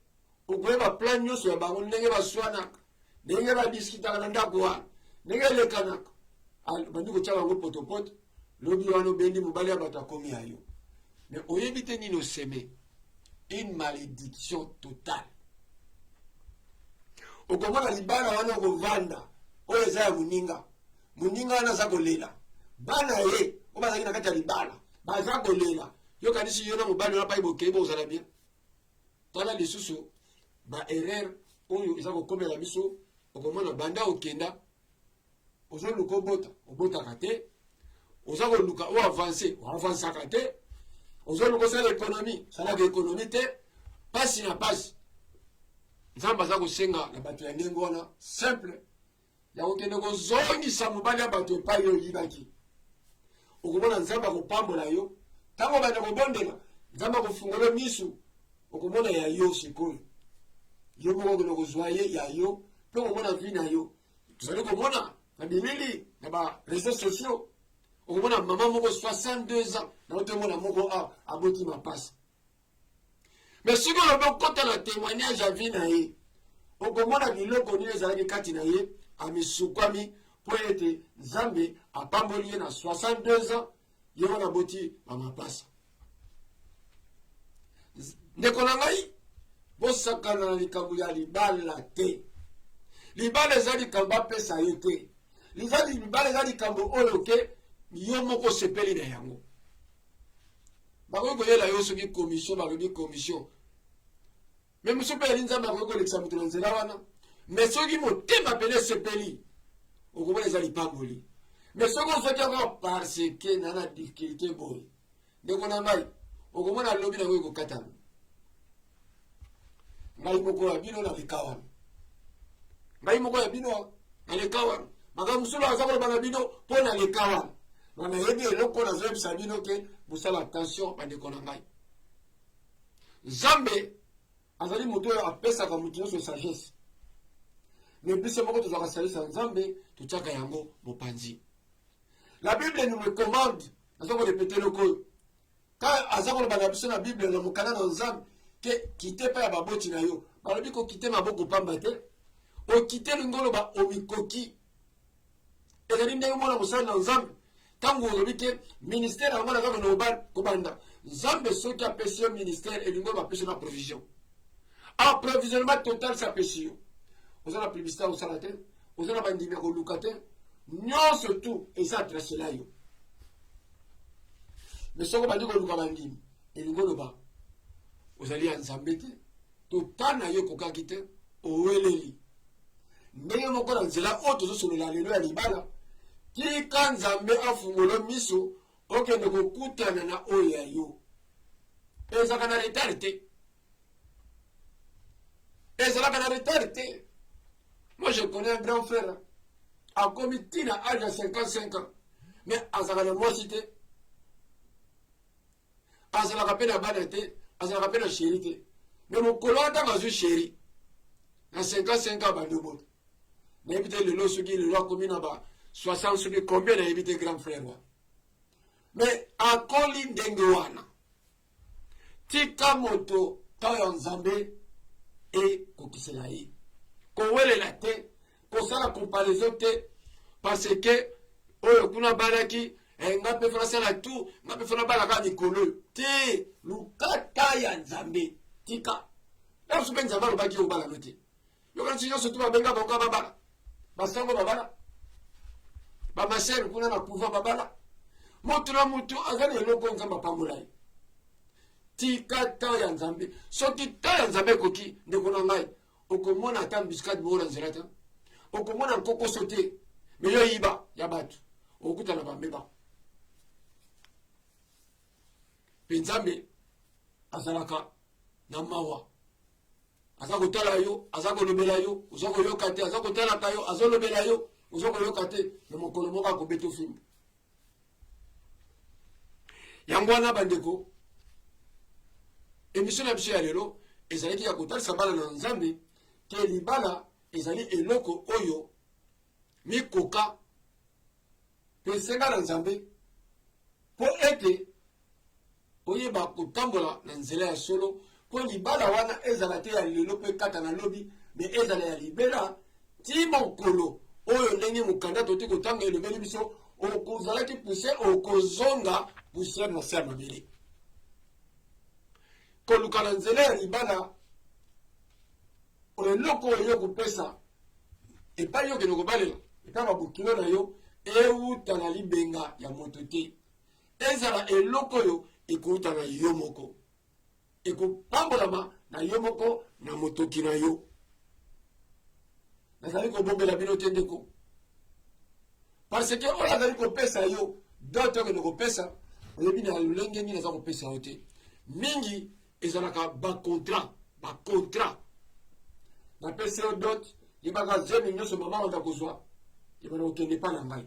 okoyeba plan nyonso ya bango ndenge baswanaka ndenge badiskitaka na ndako wana ndenge elekanaka bandi kotya bango potopoto lobi wana obendi mobali ya bato akomi ya yo mais oyebi te nini oseme une malédiction totale okomona libala wana okovanda oyo eza ya moninga wana aza kolela bana ye o bazalaki na kati ya libala baza kolela yo kanisi yo na mobali wana pai bokei bozala bien tala lisusu baerreur oyo eza kokomela biso okomona banda okenda ozoluka obotaka te oza koluka oavanse oavansaka te ozoluka osala ekonomi osalaka ekonomi te pasi na pasi nzambe aza kosenga na bato ya ndenge wana simple ya kokende kozongisa mobali ya bato epai oyo oyibaki okomona nzambe akopambola yo ntango banda kobondela nzambe akofungola misu okomona ya yo sikoyo yo moko okende kozwa ye ya yo mpe okomona vi na yo tozali komona na bilili na bareseau sociaux okomona mama moko 62 ans na otomona moko aboti mapasi mais soki olobi okota na témoignage ya vi na ye okomona biloko nini ezalaki kati na ye amisukwami mpo ete nzambe apamboli ye na 62 ans ye wana aboti bamapasa ndeko na ngai bosakana na likambo ya libala te libala eza likambo apesa ye te libala eza likambo oyo ke yo moko osepeli na yango bakoki koyela yo soki commission balobi commission me mosu mpe yali nzambe akoki kolekisa moto na nzela wana me soki motema pene esepeli okomona eza lipamboli me soki ozwaki yango parce ke na difficulté boye ndeko na ngai okomona lobi na yango ekokatana ngai moko ya bino naleka wana ngai moko ya bino naleka wana makambo mosusu aza koloba na bino mpo naleka wana nayebi eloko nazoyebisa bino ke bosala attention bandeko na ngai nzambe azali moto oyo apesaka moto nyonso sagesse me biso moko tozwaka sagesse ya nzambe totiaka yango mopanzi la bible nous recommande aza korepete eloko oyo ka aza koloba na biso na bible na mokanda na nzambe ke kite mpe ya baboti na yo balobi kokite maboko pamba te okite lingo oloba omikoki ezali ndenge mona mosali na nzambe ntango olobi ke ministère yango na kaka na kobanda nzambe soki apesi yo ministère elingo oyo bapesi na provision approvisionnement total sa apesi yo oza na publicité osala te oza na bandimi ya koluka te nyonso tu eza atrasela yo me soko bandi koluka bandimi elingo oloba ozali ya nzambe te tota na yo kokaki te oweleli ndenge moko na nzela oyo tozosolola lelo ya libala tika nzambe afungola miso okende kokutana na oyo ya yo ezalaka na retard te ezalaka na retard te. Moi je connais un grand frère akomi ntina âge ya 55 ans mais azalaka na mwasi te azalaka mpe na bana te azalaka mpe na sheri te me mokolo atanga azwi sheri na 55 ans bandobota nayebi te lelo soki lelo akomi na ba 60 soki combien nayebi te grand frère wa me akoli ndenge wana tika moto ntango ya nzambe ekokisela ye kowelela te kosala comparaison te parce que oyo kuna balaki nga mpe fana sala tu nga mpe fana balaka mikolo te lukata ya nzambe tika naso mpe nzambe alobaki yo obalano te yokanisi nyonso tu babenga bango babala basango babala bamasere kuna na pouvoir babala motu na motu aza na eloko nzambe apambola ye tika ta ya nzambe soki ta ya nzambe ekoki ndeko na ngai okomona ata mbisikade moko na nzela te okomona nkokoso te me yo yiba ya bato okuta na bambeba penzambe azalaka na mawa aza kotala yo aza kolobela yo oza koyoka te aza kotalaka yo azolobela yo oza koyoka te na mokolo moko akobeta ofimbo yango wana bandeko émission na biso ya lelo ezalaki ya kotalisa bana na nzambe ke libala ezali eloko oyo mikoka mpe esenga na nzambe mpo ete oyeba kotambola na nzela ya solo mpo libala wana ezala te ya lelo mpe kata na lobi me ezala ya libela ti mokolo oyo ndenge mokanda toti kotanga elobeli biso okozalaki poussière okozonga poussière na se ya mabele koluka na nzela ya libala eloko oyo kopesa epai yo kende kobalela epai babokilo na yo euta na libenga ya moto te ezala eloko oyo ekouta na yo moko ekopambolama na yo moko na motoki na yo nazali kobombela bino te ndeko parce que oyo azali kopesa yo dote okende kopesa oyebi na lolenge nini aza kopesa yo te mingi ezalaka bacontrat napesi yo dote yebaka zemi nyonso mama wanda kozwa yebana okende pa na ngai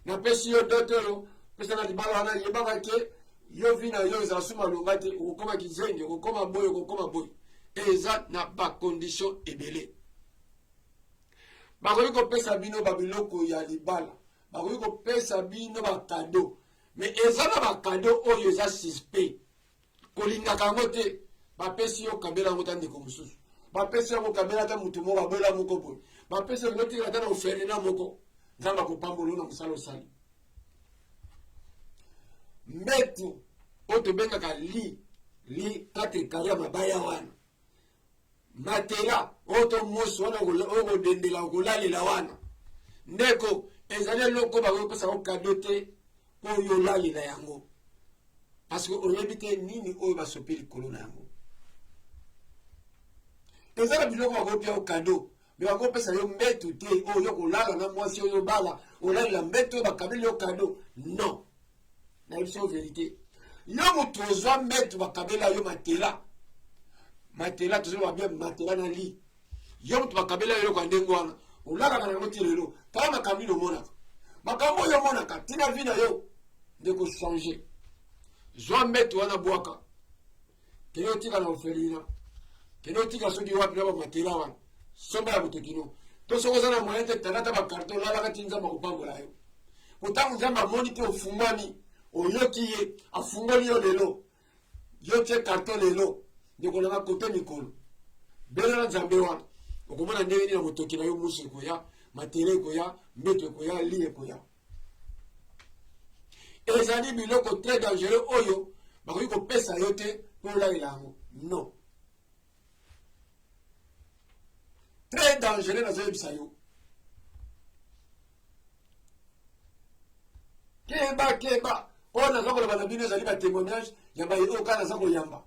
napesi yo dote oyo pesa na libala wana yebaka ke yo vi na yo ezala su malonga te okokoma kizenge okokoma boye eza na bacondition ebele bakoki kopesa bino babiloko ya libala bakoki kopesa bino bakado me eza na bakado oyo eza suspect kolingaka yango te bapesi yo kabela yango ta ndeko mosusu bapesi yango kabela ta motu moko babola moko boye bapesi yango tika ta na oferina moko nzambe akopambola na mosala osali mbetu oyo tobengaka li kate kari ya mabaya wana matela oyo to mosi wana oyo kodendela okolalela wana ndeko ezali eloko bakopesako kado te mpo oyo olalela yango parce que oyebi te nini oyo basopi likolo na yango eza na biloko bakopia kado me bakopesa yo mbetu te oyo kolala na mwasi oyo bala olalela mbetu oyo bakabeli yo kado non nayebiso yo verité yo moto ozwa mbetu bakabela yo matela tozoloba bien matela na li yo moto bakabela yo eloko ya ndenge wana olalaka na yango ti lelo tala makambo nini omonaka makambo oyo omonaka ntina vi na yo nde kochange zwa mbetu wana bwaka kende otika na ofelina kende otika soki wapi na bamatela wana somba ya botokino to soki oza na moyen te talata bakarton olalaka ti nzambe akopambola yo potango nzambe amoni te ofungwami oyoki ye afungoli yo lelo yo tie karton lelo ndekolanga kote mikolo belela nzambe wana okomona ndenge nini na motoki na yo musu ekoya matela ekoya mbeto ekoya li ekoya ezali biloko très dangereux oyo bakoki kopesa yo te mpo olalela yango non très dangereux nazoyebisa yo keba oyo naza koloba na bino ezali batémoignage ya baye oyo kaka naza koyamba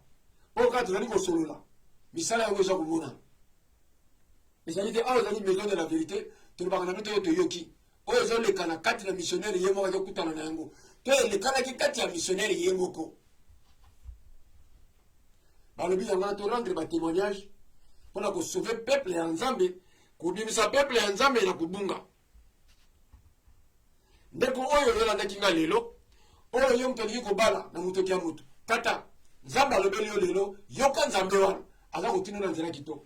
oyo kaka tozali kosolola misala yango eza komona ezali te awa ezali maison de la vérité tolobaka na bino oyo toyoki oyo ezoleka na kati na missionnaire ye moko azokutana na yango to elekanaki kati ya missionnaire ye moko balobi yango na torendre batémoignage mpona kosauve peuple ya nzambe kobimisa peuple ya nzambe na kobunga ndeko oyo oyolandaki nga lelo oyo yo moto alingi kobala na motoki ya moto tata nzambe alobeli yo lelo yoka nzambe wana aza kotina na nzela kitoko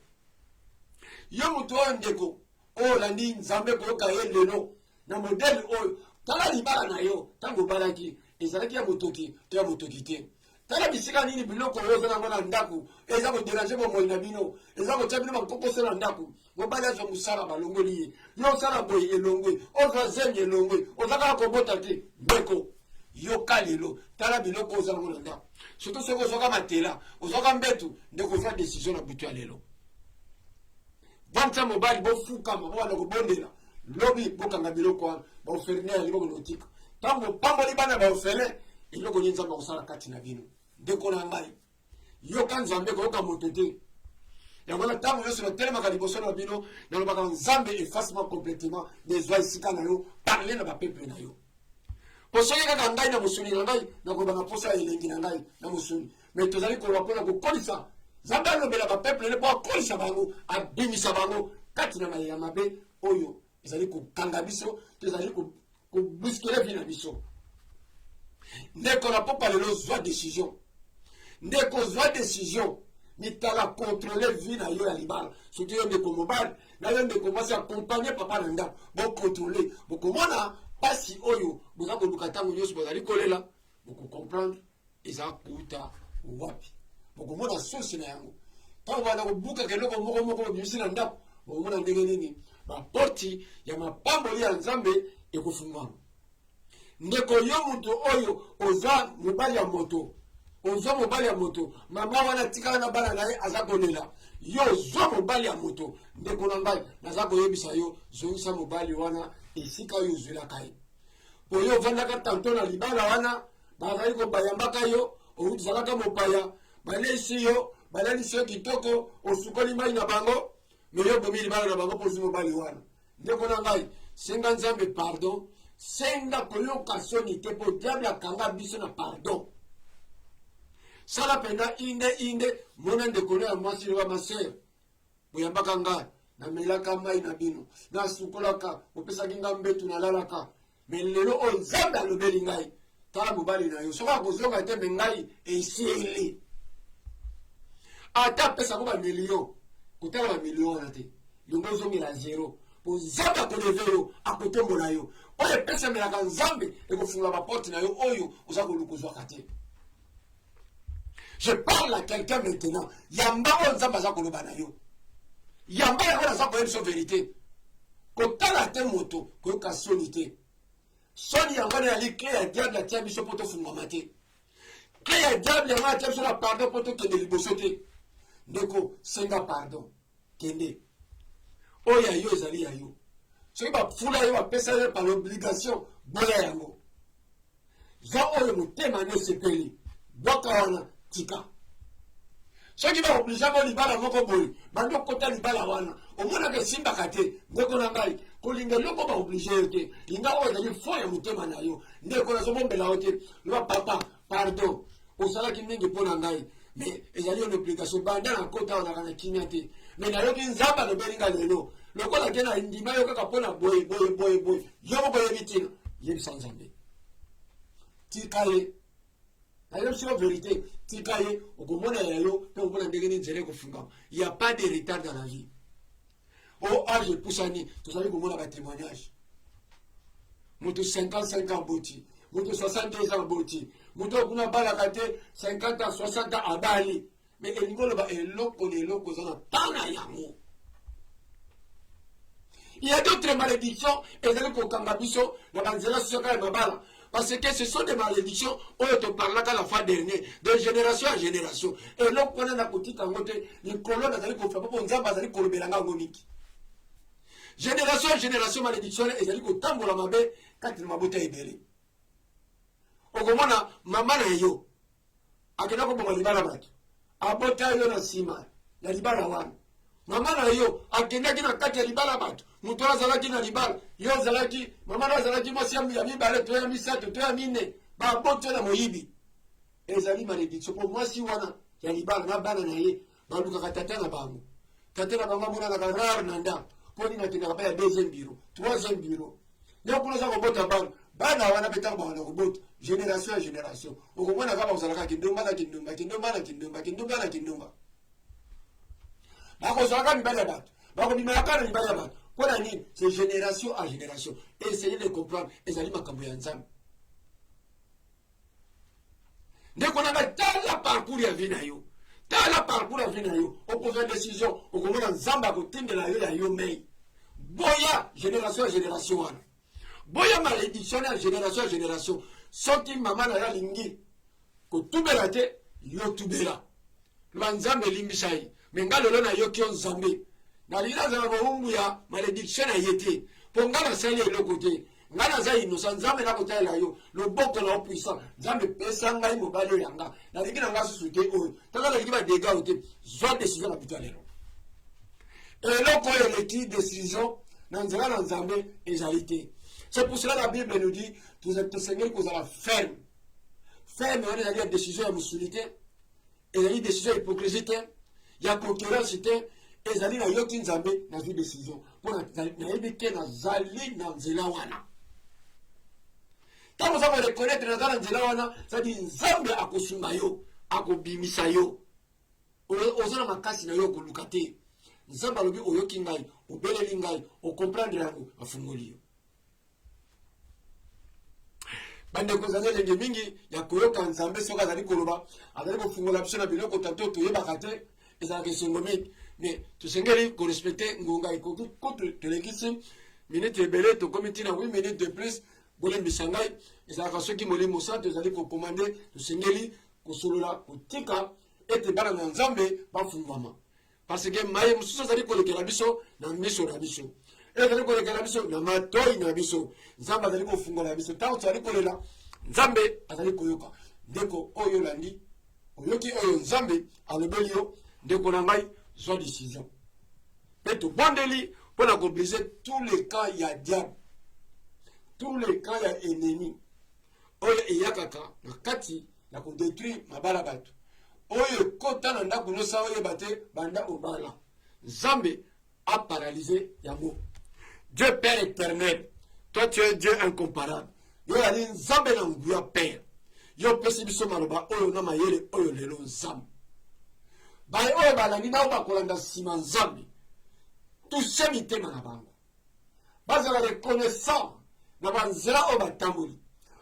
yo moto oyo ndeko oyo olandi nzambe koyoka ye lelo na modele oyo tala libala na yo ntango obalaki ezalaki ya motoki to ya motoki te tala bisika nini biloko oyo oza nango na ndako eza koderange bomoi na bino eza kotia bino bakokose na ndako mobali azwa mosala balongoli ye yo osala boye elongwe ozwa zemi elongwe oza kaka kobota te ndeko yoka lelo tala biloko oza nango na ndako surtout soki ozwaka matela ozwaka mbetu ndeko ozwa décision na butu ya lelo bantya mobali bofukama bobanda kobondela lobi bokanga biloko wana baoferine ya liboko na otika ntango bopamboli bana baofele eloko nini nzambe akosala kati na bino ndeko na ngai yoka nzambe koyoka moto te Ya wana tango yo sur le terme kaliboso na bino na lo baka nzambe effacement complètement des oies sika na yo parler na ba peuple na yo. Posoye kaka ngai na musuni na ngai na ko banga posa elengi na ngai na musuni. Mais tozali ko rapona ko kolisa. Zamba lo bela ba peuple ne po kolisa bango abimisa bango kati na maya mabe oyo ezali ko kanga biso tozali ko bousculer vina biso. Ndeko na po parler lo zwa décision. Ndeko zwa décision. Mitala contrôler vie na yo ya libala surtout yo ndeko mobile na yo ndeko mwasi accompagner papa na nda bo contrôler boko mona pasi oyo boza koluka ntango nyonso bozali kolela boko comprendre eza kuta wapi boko mona sosi na yango ntango bana kobuka keloko moko bimisi na ndako boko mona ndenge nini baporti ya mapamboli ya nzambe ekofungwama ndeko yo mutu oyo oza mobali ya moto ozo mobali ya moto mama wana tikala na bana na ye aza kolela yo zo mobali ya moto ndeko na ngai naza koyebisa yo zongisa mobali wana esika oyo ozwelaka ye po yo ovandaka tanto na libala wana bazali kobayambaka yo ozalaka mopaya balesi yo balalisi yo kitoko osukoli mai na bango me yo bomi libala na bango mpo ozwi mobali wana ndeko na ngai senga nzambe pardon senga koyoka soni te mpo diable akanga biso na pardon sala penda inde mona ndekolo ya mwasi loba maser boyambaka ngai namelaka mai na bino nasukolaka opesaki nga mbetu nalalaka me lelo oyo nzambe alobeli ngai tala mobali na yo soki akozonga te me ngai esili ata apesako bamilio kotala bamilio wana te lingo ozongela zero po nzambe akoleve yo akotombola yo oyo epesamelaka nzambe ekofungola baporte na yo oyo oza koluka ozwaka te. Je parle à quelqu'un maintenant. Yamba on zamba za koloba na yo. Yamba ya kona za koyeba so vérité. Kotala te moto koyoka soni te. Soni yango na li clé ya diable atia biso poto fungwama te. Clé ya diable yango atia biso na pardon poto kende liboso te. Ndeko senga pardon. Kende. Oya yo ezali ya yo. Soki bafula yo bapesa yo par l'obligation boya yango. Za oyo motema ne sepeli. Boka wana tika soki baoblige mo libala moko boye bando kota libala wana omonaka esimbaka te ndeko na ngai kolinga eloko baoblige yo te linga oyo ezali fo ya motema na yo ndeko nazomombela yo te loba papa pardon osalaki mingi mpo na ngai me ezali yo na obligation banda na kota onaka na kimia te me nayoki nzambe alobelinga lelo lokola ke na ndima yo kaka mpo na boye yo moko oyebi ntina yebisa nzambe tika ye d'ailleurs sur la vérité tikaye okomona yayo pe omona ndenge nini nzela ekofungama il y a pas de retard dans la vie o age epusani tozali komona batémoignage moto 55 ans boti moto 62 ans boti moto okuna balaka te 50 ans 60 ans abali mais elingi oloba eloko na eloko oza na tana yango. Il y a d'autres malédictions ezali kokanga biso na banzela soka ya mabala. Parce que ce sont des malédictions où on te parle à la fin dernière, de génération en génération. Et là, on a côté en côté, les colons n'ont pas fait pour nous avoir colobelanga ngomiki. Génération en génération malédiction, et ils ont tambour la mabe quand ils m'ont botté ibeli. Au moment là, maman na yo, akena ko bonga libala bat. Abota yo na sima, la libala wan. Maman na yo, akena kina kati ya libala bat. Mutola zalaki na libala, yo zalaki, mama na zalaki mwasi ya mibale, to ya misato, to ya mine, ba boto na moyibi. Ezali malédiction pour mwasi wana ya libala na bana na ye, ba luka katata na bango. Tata na bango mona na karar na nda, poni na tina kapaya deuxième bureau, troisième bureau. Yo kuna za kobota bana wana betanga ba wana kobota, génération à génération. Okomona kama uzalaka kindumba na kindumba. Bako zalaka mibale batu, bako mimelaka na mibale batu. C'est génération à génération. Essayez de comprendre. Ezali makambo ya nzambe. Ndeko nanga tala parcours ya vie na yo. Tala parcours ya vie na yo. On pose une décision. On commence nzambe akotindela yo ya yo mei. Boya génération à génération wana. Boya malédiction à génération. Soki mama na ya lingi. Ko tubela te yo tubela. Lwanzambe limbisai. Menga lolo na yo kyo nzambe. Na lila za mahungu ya malédiction na yete. Pongana sali eloko te. Ngana za innocent nzambe na kotala yo. Loboko na puissant. Nzambe pesa ngai mobali yanga. Na lingi na nga susu te oyo. Taka na lingi ba dégâts ote. Zwa décision na puta lelo. Et là, quand il y a une décision, dans le Zambé, égalité. C'est pour cela que la Bible nous dit, vous êtes Seigneur que vous allez ferme. Ferme, il y a une décision de musulité, il y a une décision d'hypocrisie, il y a concurrence, et il y a une Zambé dans une décision. Pour quand vous allez reconnaître dans Nzela, ça dit Nzambe akosumayo, akobimisayo. Ozana makasi na yo kolukate. Nzambe alobi oyoki ngai, obeleli ngai, okomprendre yango, afungoli yo. Bande kozanga lenge mingi ya koyoka Nzambe soka azali koloba, azali kofungola biso na biloko tato toyebaka te, ezalaka esengomeki. Mais tosengeli korespecte ngonga ekoki kote tolekisi minute ebele tokomi ntina 8 minutes de plus. Bolembisa ngai ezalaka soki molimo santo ezali kokomande tosengeli kosolola kotika ete bana na Nzambe bafungwama parce que maye mosusu azali kolekela biso na miso na biso ezali kolekela biso na matoi na biso. Nzambe azali kofungola biso ntango tozali kolela Nzambe azali koyoka. Ndeko oyo olandi oyoki oyo Nzambe alobeli yo, ndeko na ngai zwa décision mpe tobondeli mpona kobrise tous les cas ya diable, tous les cas ya ennemi oyo eyakaka na kati ya kodétruire mabala bato oyo ekota na ndako nyonso oyeba te banda obala. Nzambe a paralysé yango. Dieu Père éternel, toi tu es Dieu incomparable. Yo yali Nzambe na nguya Père, yo pesi biso maloba oyo na mayele oyo lelo Nzambe baye oyo balandi nao bakolanda nsima Nzambe touche mitema na bango bazala reconnaissant na banzela oyo batamboli,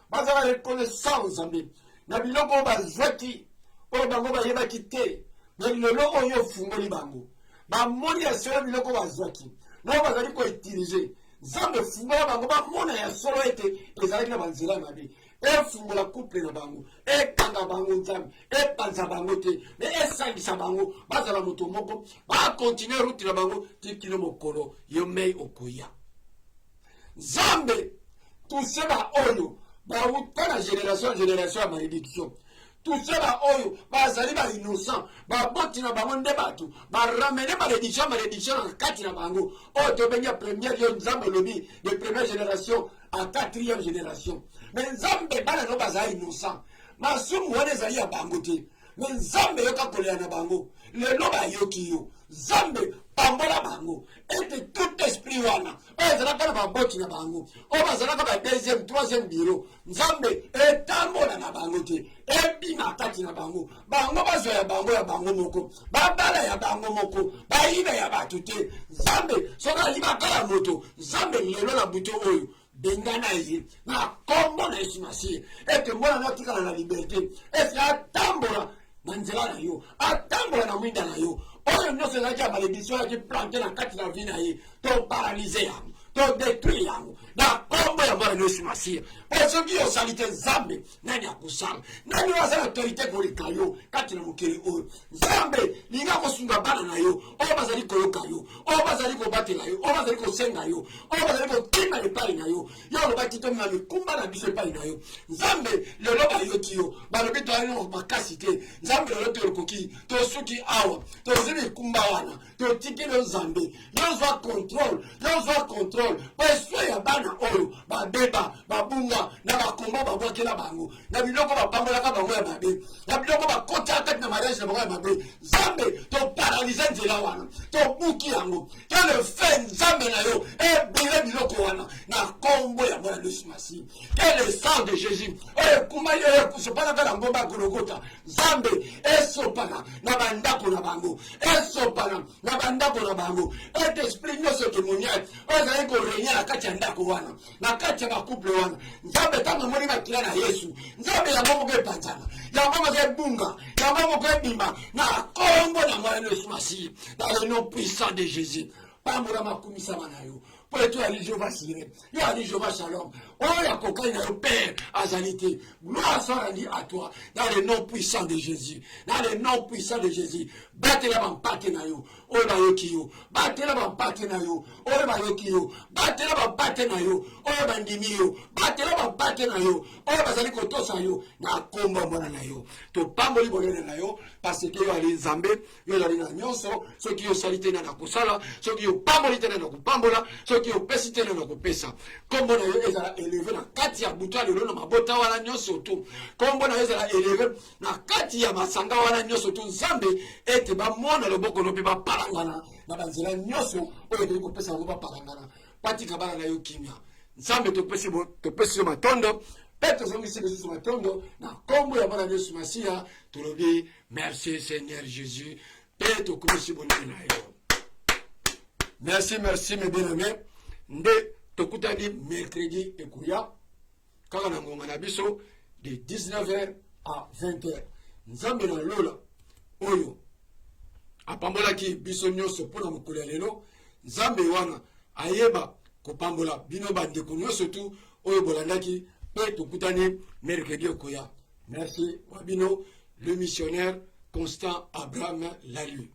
bazala reconnaissant Nzambe na biloko oyo bazwaki oyo bango bayebaki te na lelo oyo ofungoli bango bamoni ya solo biloko bazwaki nao bazali koutilize. Nzambe fungola bango bamona ya solo ete ezalaki na banzela mabe efungola couple na bango ekanga bango Nzambe epanza bango te me esangisa bango bazala moto moko bakontinue route na bango tikino mokolo yo mei okoya. Nzambe touche ba oyo bauta na génération ya malédiction, touche ba oyo bazali ba innocent baboti na bango nde bato baramene malédiction na kati na bango oyo tobengi ya première yo Nzambe lobi de première génération à quatrième génération. Mais Nzambe bana no bazali innocent masumu wana ezali ya bango te. Mais Nzambe yoka kolela na bango lelo bayoki yo. Nzambe pambola bango ete tout esprit wana oyo ezalaka na baboti na bango oyo bazalaka ba deuxième troisième bureau Nzambe etambola na bango te ebima kati na bango bango bazwa ya bango moko babala ya bango moko bayiba ya bato te. Nzambe soka alibaka ya moto Nzambe lelo na buto oyo bengana ye na kombo na Yesu Masiye ete mwana natikala na liberté ete atambola na nzela na yo atambola na mwinda na yo oyo nyonso ezalaki ya malédiction yaki plante na kati na vie na ye toparalyse yango todétruire yango na kombo ya mwana na Yesu Masiye. Po soki osali te Nzambe nani akosala? Nani oyo azali autorité koleka yo kati na mokili oyo? Nzambe linga kosunga bana na yo oyo bazali koyoka yo oyo bazali kobatela yo oyo bazali kosenga yo oyo bazali kotima epai na yo yo olobaki tomina mikumba na biso epai na yo. Nzambe lelo bayoki yo balobi toyali na makasi te. Nzambe lelo toyokoki tosuki awa tozwi mikumba wana totikeli yo Nzambe yozwa contrôle po eswe ya bana oyo babeba babunga na bakomba babwakela bango na biloko bapambolaka bango ya mabe na biloko bakotaka kati na mariage na bango ya mabe. Nzambe toparalyse nzela wana tobuki yango kele fe Nzambe na yo ebile biloko wana na kombo ya mwana Yesu Masiye. Que le sang de Jésus ekumba yo ekusopaka na ngomba Golgotha Nzambe esopana na bandako na bango esopana na bandako na bango ete esprit nyonso témoignage ezali korenya na kati ya ndako wana na kati ya bakuple wana. Nzambe ntango moni bakila na Yesu Nzambe yango moko epanzana yango moko ebunga yango moko ebima na kombo na mwana Yesu Masiye dans le nom puissant de Jésus. Pambola makumisama na yo po eto ya Jehova Sire yo ali Jehova Shalom Oh, ya cocaïne, le Père, Azalité. Gloire soit rendue à toi. Dans le nom puissant de Jésus. Dans le nom puissant de Jésus. Battez-la ban patenayo. Oh, ba yokiyo. Battez-la ban patenayo. Oh, ba yokiyo. Battez-la ban patenayo. Oh, bandimiyo. Battez-la ban patenayo. Oh, bazali kotosa yo. Na komba mwana na yo. To pamboli bonene na yo. Parce que yo ali nzambe. Yo ali na nyonso. So ki yo salite na kusala. So ki yo pamboli tena na kupambola. So ki yo pesi tena na kupesa. Kombo na yo ezala élevé na kati ya buto lelo na mabota wana nyonso tu. Kombo na yo ezala élevé na kati ya masanga wana nyonso tu. Nzambe ete ba mona loboko no pe ba palangana na banzela nyonso oyo toli kopesa ngo ba palangana. Patika bana na yo kimia. Nzambe topesi yo matondo. Peto zongisi besu matondo na kombo ya bana Yesu Masia. Tolobi merci Seigneur Jésus. Peto kumisi bonne na yo. Merci, merci mes bien-aimés. Nde tokutani mercredi ekuya kaka na ngonga na biso de 19h à 20h. Nzambe na lola oyo apambolaki biso nyonso mpona mokolo ya lelo. Nzambe wana ayeba kopambola bino bandeko nyonso tu oyo bolandaki mpe tokutani mercredi ekuya. Merci wabino le missionnaire Constant Abraham Lalu.